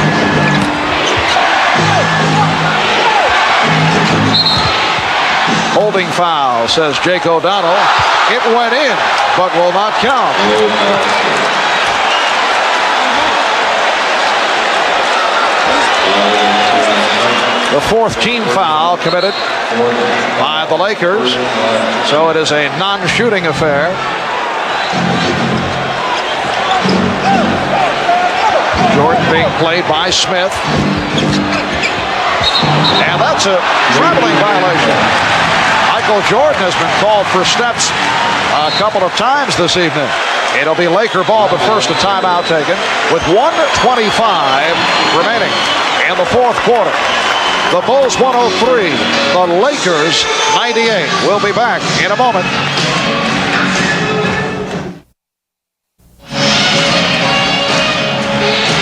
[SPEAKER 7] Holding foul, says Jake O'Donnell. It went in, but will not count. The 4th team foul committed by the Lakers, so it is a non-shooting affair. Jordan being played by Smith, and that's a traveling violation. Michael Jordan has been called for steps a couple of times this evening. It'll be Laker ball, but first a timeout taken with 1:25 remaining in the 4th quarter. The Bulls 103, the Lakers 98. We'll be back in a moment.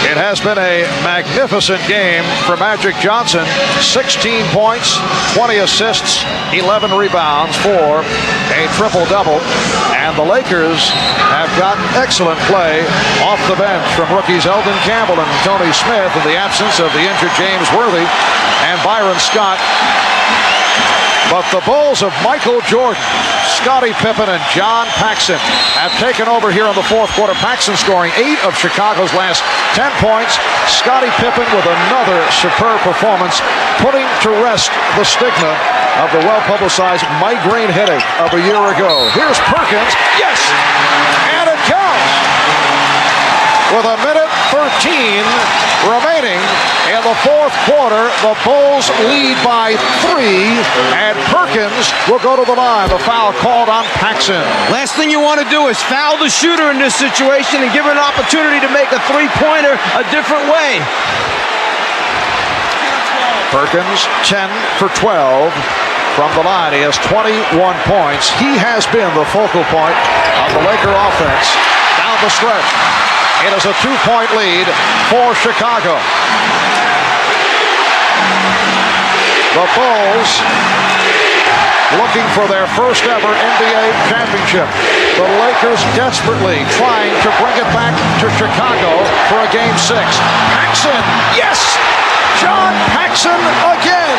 [SPEAKER 7] It has been a magnificent game for Magic Johnson. 16 points, 20 assists, 11 rebounds for a triple-double. And the Lakers have gotten excellent play off the bench from rookies Eldon Campbell and Tony Smith in the absence of the injured James Worthy and Byron Scott. But the Bulls of Michael Jordan, Scottie Pippen, and John Paxson have taken over here in the 4th quarter. Paxson scoring 8 of Chicago's last 10 points. Scottie Pippen with another superb performance, putting to rest the stigma of the well-publicized migraine headache of a year ago. Here's Perkins. Yes! And it counts! With a minute 13 remaining in the 4th quarter, the Bulls lead by 3, and Perkins will go to the line. The foul called on Paxson.
[SPEAKER 4] Last thing you want to do is foul the shooter in this situation and give him an opportunity to make a 3-pointer a different way.
[SPEAKER 7] Perkins 10 for 12 from the line. He has 21 points. He has been the focal point of the Laker offense down the stretch. It is a 2-point lead for Chicago. The Bulls looking for their first ever NBA championship. The Lakers desperately trying to bring it back to Chicago for a Game 6. Paxson, yes! John Paxson again!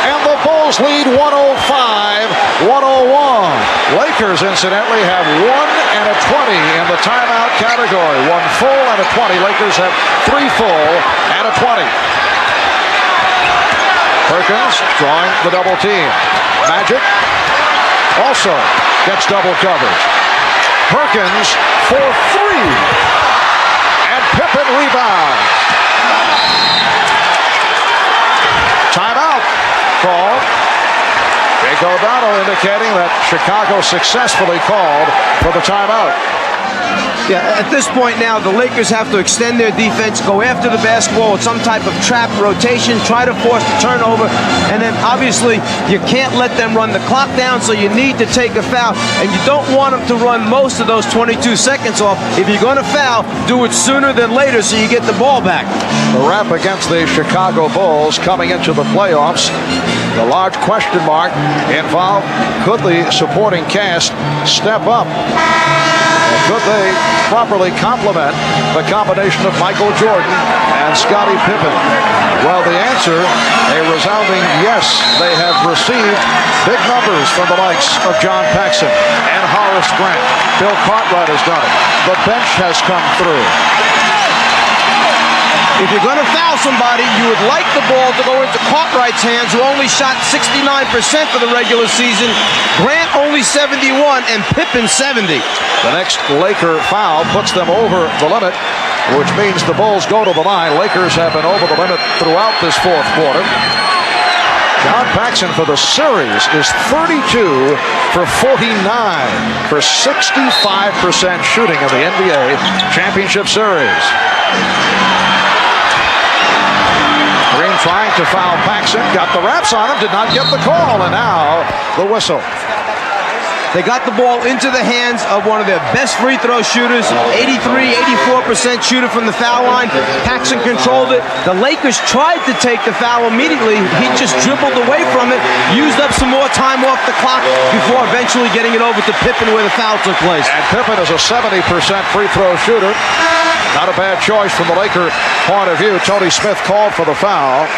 [SPEAKER 7] And the Bulls lead 105-101. Lakers, incidentally, have 1 and a 20 in the timeout category. 1 full and a 20. Lakers have 3 full and a 20. Perkins drawing the double team. Magic also gets double coverage. Perkins for 3. And Pippen rebounds. Timeout called. Jake O'Donnell indicating that Chicago successfully called for the timeout.
[SPEAKER 4] Yeah, at this point now, the Lakers have to extend their defense, go after the basketball with some type of trap rotation, try to force the turnover, and then obviously you can't let them run the clock down, so you need to take a foul, and you don't want them to run most of those 22 seconds off. If you're going to foul, do it sooner than later so you get the ball back.
[SPEAKER 7] The rap against the Chicago Bulls coming into the playoffs. The large question mark involved, could the supporting cast step up? Could they properly complement the combination of Michael Jordan and and Scottie Pippen? Well, the answer, a resounding yes. They have received big numbers from the likes of John Paxson and Horace Grant. Bill Cartwright has done it. The bench has come through.
[SPEAKER 4] If you're going to foul somebody, you would like the ball to go into Cartwright's hands, who only shot 69% for the regular season. Grant only 71, and Pippen 70.
[SPEAKER 7] The next Laker foul puts them over the limit, which means the Bulls go to the line. Lakers have been over the limit throughout this fourth quarter. John Paxson for the series is 32 for 49 for 65% shooting in the NBA Championship Series. Green trying to foul Paxson, got the wraps on him, did not get the call, and now the whistle.
[SPEAKER 4] They got the ball into the hands of one of their best free throw shooters, 84% shooter from the foul line. Paxson controlled it. The Lakers tried to take the foul immediately. He just dribbled away from it, used up some more time off the clock before eventually getting it over to Pippen where the foul took place.
[SPEAKER 7] And Pippen is a 70% free throw shooter. Not a bad choice from the Laker point of view. Tony Smith called for the foul.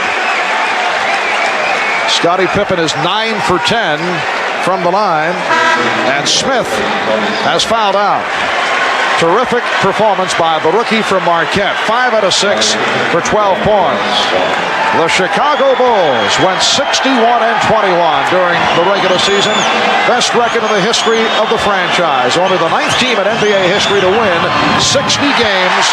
[SPEAKER 7] Scottie Pippen is 9 for 10 from the line, and Smith has fouled out. Terrific performance by the rookie from Marquette. 5 out of 6 for 12 points. The Chicago Bulls went 61-21 during the regular season. Best record in the history of the franchise. Only the 9th team in NBA history to win 60 games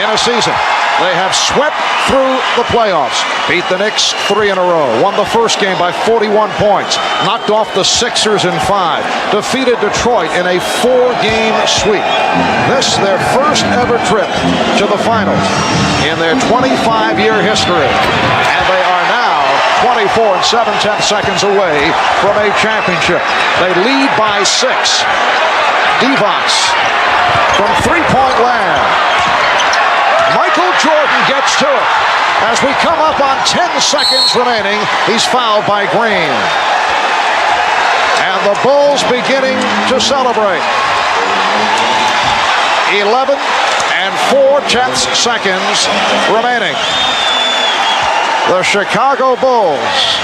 [SPEAKER 7] in a season. They have swept through the playoffs, beat the Knicks 3 in a row, won the first game by 41 points, knocked off the Sixers in 5, defeated Detroit in a 4-game sweep. This their first ever trip to the finals in their 25-year history. And they are now 24 and 7/10 seconds away from a championship. They lead by 6. Divac from three-point land. Michael Jordan gets to it. As we come up on 10 seconds remaining, he's fouled by Green. And the Bulls beginning to celebrate. 11 and 4/10 seconds remaining. The Chicago Bulls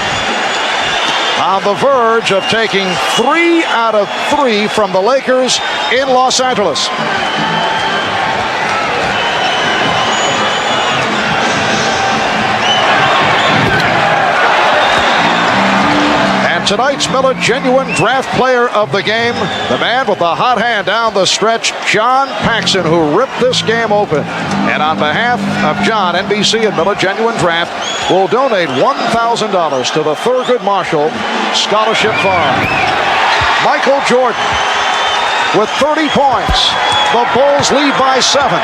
[SPEAKER 7] on the verge of taking 3 out of 3 from the Lakers in Los Angeles. Tonight's Miller Genuine Draft Player of the Game, the man with the hot hand down the stretch, John Paxson, who ripped this game open. And on behalf of John, NBC and Miller Genuine Draft will donate $1,000 to the Thurgood Marshall Scholarship Fund. Michael Jordan with 30 points. The Bulls lead by 7.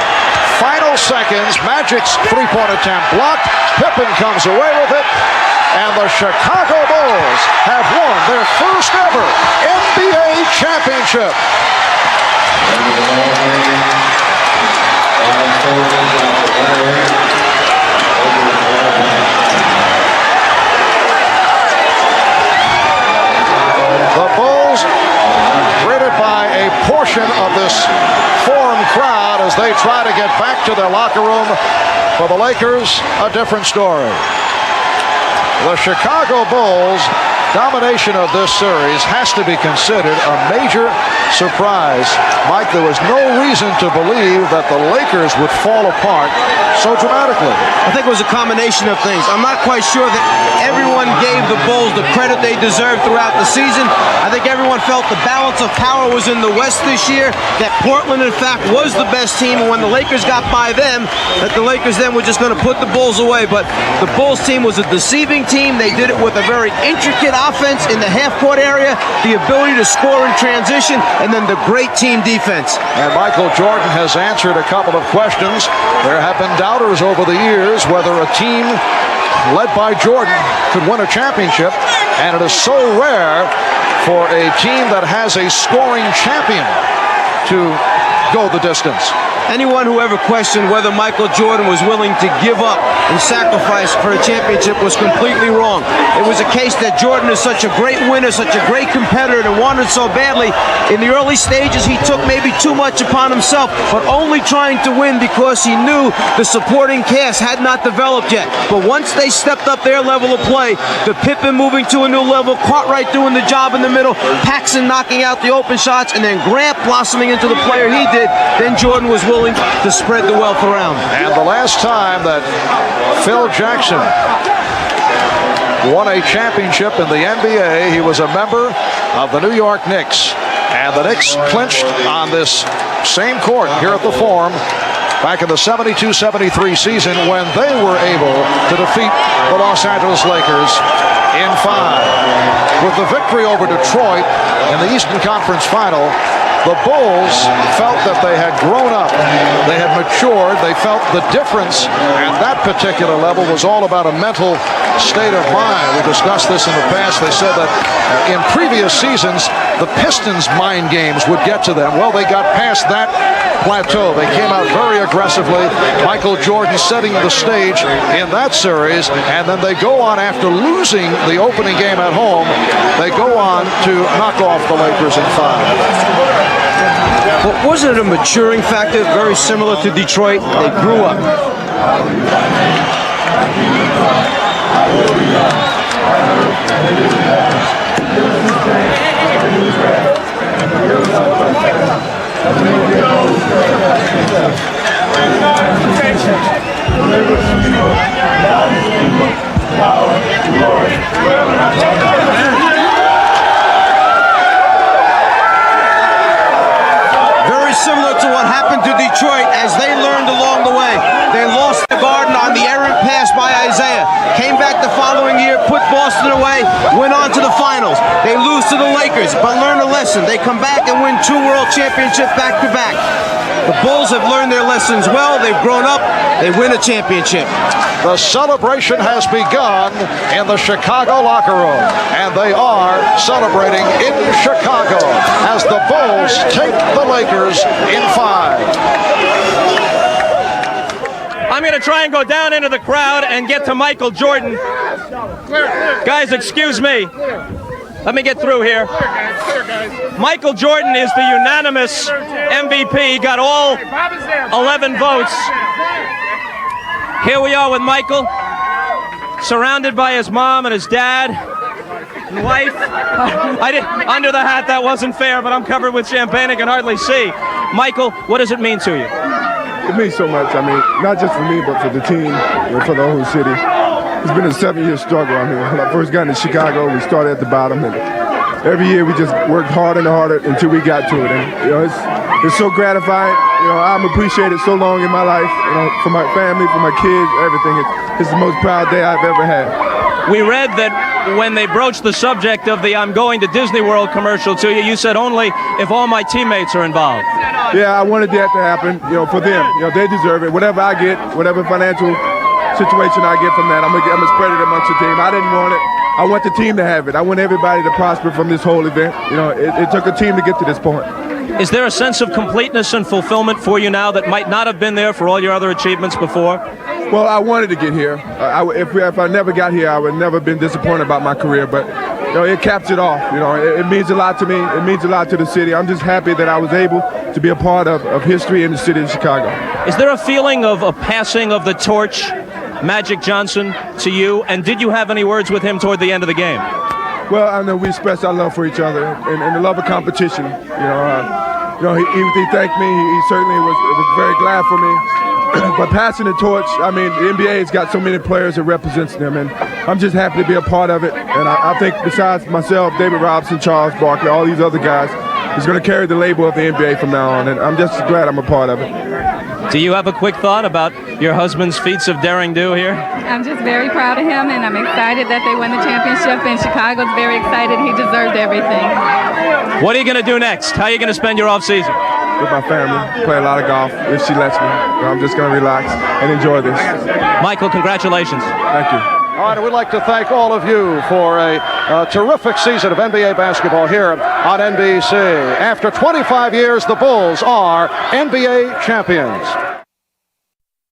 [SPEAKER 7] Final seconds, Magic's three-point attempt blocked. Pippen comes away with it. And the Chicago Bulls have won their first ever NBA championship. The Bulls, greeted by a portion of this Forum crowd as they try to get back to their locker room. For the Lakers, a different story. The Chicago Bulls' domination of this series has to be considered a major surprise. Mike, there was no reason to believe that the Lakers would fall apart so dramatically.
[SPEAKER 4] I think it was a combination of things. I'm not quite sure that everyone gave the Bulls the credit they deserved throughout the season. I think everyone felt the balance of power was in the West this year, that Portland, in fact, was the best team, and when the Lakers got by them, that the Lakers then were just going to put the Bulls away. But the Bulls team was a deceiving team. They did it with a very intricate offense in the half-court area, the ability to score in transition, and then the great team defense.
[SPEAKER 7] And Michael Jordan has answered a couple of questions. There have been doubters over the years whether a team led by Jordan could win a championship, and it is so rare for a team that has a scoring champion to go the distance.
[SPEAKER 4] Anyone who ever questioned whether Michael Jordan was willing to give up and sacrifice for a championship was completely wrong. It was a case that Jordan is such a great winner, such a great competitor, and wanted so badly. In the early stages, he took maybe too much upon himself, but only trying to win because he knew the supporting cast had not developed yet. But once they stepped up their level of play, the Pippen moving to a new level, Cartwright doing the job in the middle, Paxson knocking out the open shots, and then Grant blossoming into the player he did, then Jordan was willing to spread the wealth around.
[SPEAKER 7] And the last time that Phil Jackson won a championship in the NBA, he was a member of the New York Knicks. And the Knicks clinched on this same court here at the Forum back in the 72-73 season when they were able to defeat the Los Angeles Lakers in 5. With the victory over Detroit in the Eastern Conference Final, the Bulls felt that they had grown up, they had matured, they felt the difference, and that particular level was all about a mental state of mind. We discussed this in the past. They said that in previous seasons, the Pistons' mind games would get to them. Well, they got past that plateau. They came out very aggressively. Michael Jordan setting the stage in that series, and then they go on after losing the opening game at home. They go on to knock off the Lakers in 5.
[SPEAKER 4] But wasn't it a maturing factor, very similar to Detroit? They grew up. Similar to what happened to Detroit as they learned along the way. They lost the Garden on the errant pass by Isaiah. Came back the following year, put Boston away, went on to the finals. They lose to the Lakers, but learn a lesson. They come back and win 2 world championships back-to-back. The Bulls have learned their lessons well. They've grown up. They win a championship.
[SPEAKER 7] The celebration has begun in the Chicago locker room, and they are celebrating in Chicago as the Bulls take the Lakers in 5.
[SPEAKER 2] I'm going to try and go down into the crowd and get to Michael Jordan. Guys, excuse me. Let me get through here. Michael Jordan is the unanimous MVP. He got all 11 votes. Here we are with Michael, surrounded by his mom and his dad and wife. Under the hat, that wasn't fair, but I'm covered with champagne. I can hardly see. Michael, what does it mean to you?
[SPEAKER 8] It means so much. I mean, not just for me, but for the team and for the whole city. It's been a 7-year struggle. I mean, when I first got into Chicago, we started at the bottom, and every year we just worked harder and harder until we got to it. And you know, it's so gratifying. You know, I'm appreciated so long in my life. You know, for my family, for my kids, everything. It's the most proud day I've ever had.
[SPEAKER 2] We read that when they broached the subject of the "I'm going to Disney World" commercial to you, you said only if all my teammates are involved.
[SPEAKER 8] Yeah, I wanted that to happen. You know, for them. You know, they deserve it. Whatever I get, whatever financial situation I get from that, I'm gonna spread it amongst the team. I didn't want it. I want the team to have it. I want everybody to prosper from this whole event. You know, it took a team to get to this point.
[SPEAKER 2] Is there a sense of completeness and fulfillment for you now that might not have been there for all your other achievements before?
[SPEAKER 8] Well, I wanted to get here. If I never got here, I would never have been disappointed about my career. But you know, it caps it off. You know, it means a lot to me. It means a lot to the city. I'm just happy that I was able to be a part of history in the city of Chicago.
[SPEAKER 2] Is there a feeling of a passing of the torch, Magic Johnson, to you? And did you have any words with him toward the end of the game?
[SPEAKER 8] Well, I know we expressed our love for each other and the love of competition. You know, he thanked me. He certainly was very glad for me. But passing the torch, I mean, the NBA's got so many players that represents them, and I'm just happy to be a part of it. And I think besides myself, David Robinson, Charles Barkley, all these other guys, is going to carry the label of the NBA from now on, and I'm just glad I'm a part of it.
[SPEAKER 2] Do you have a quick thought about your husband's feats of daring do here?
[SPEAKER 9] I'm just very proud of him, and I'm excited that they won the championship, and Chicago's very excited. He deserved everything.
[SPEAKER 2] What are you going to do next? How are you going to spend your off season?
[SPEAKER 8] With my family, play a lot of golf if she lets me. I'm just going to relax and enjoy this.
[SPEAKER 2] Michael, congratulations.
[SPEAKER 8] Thank you.
[SPEAKER 7] All right, and we'd like to thank all of you for a terrific season of NBA basketball here on NBC. After 25 years, the Bulls are NBA champions.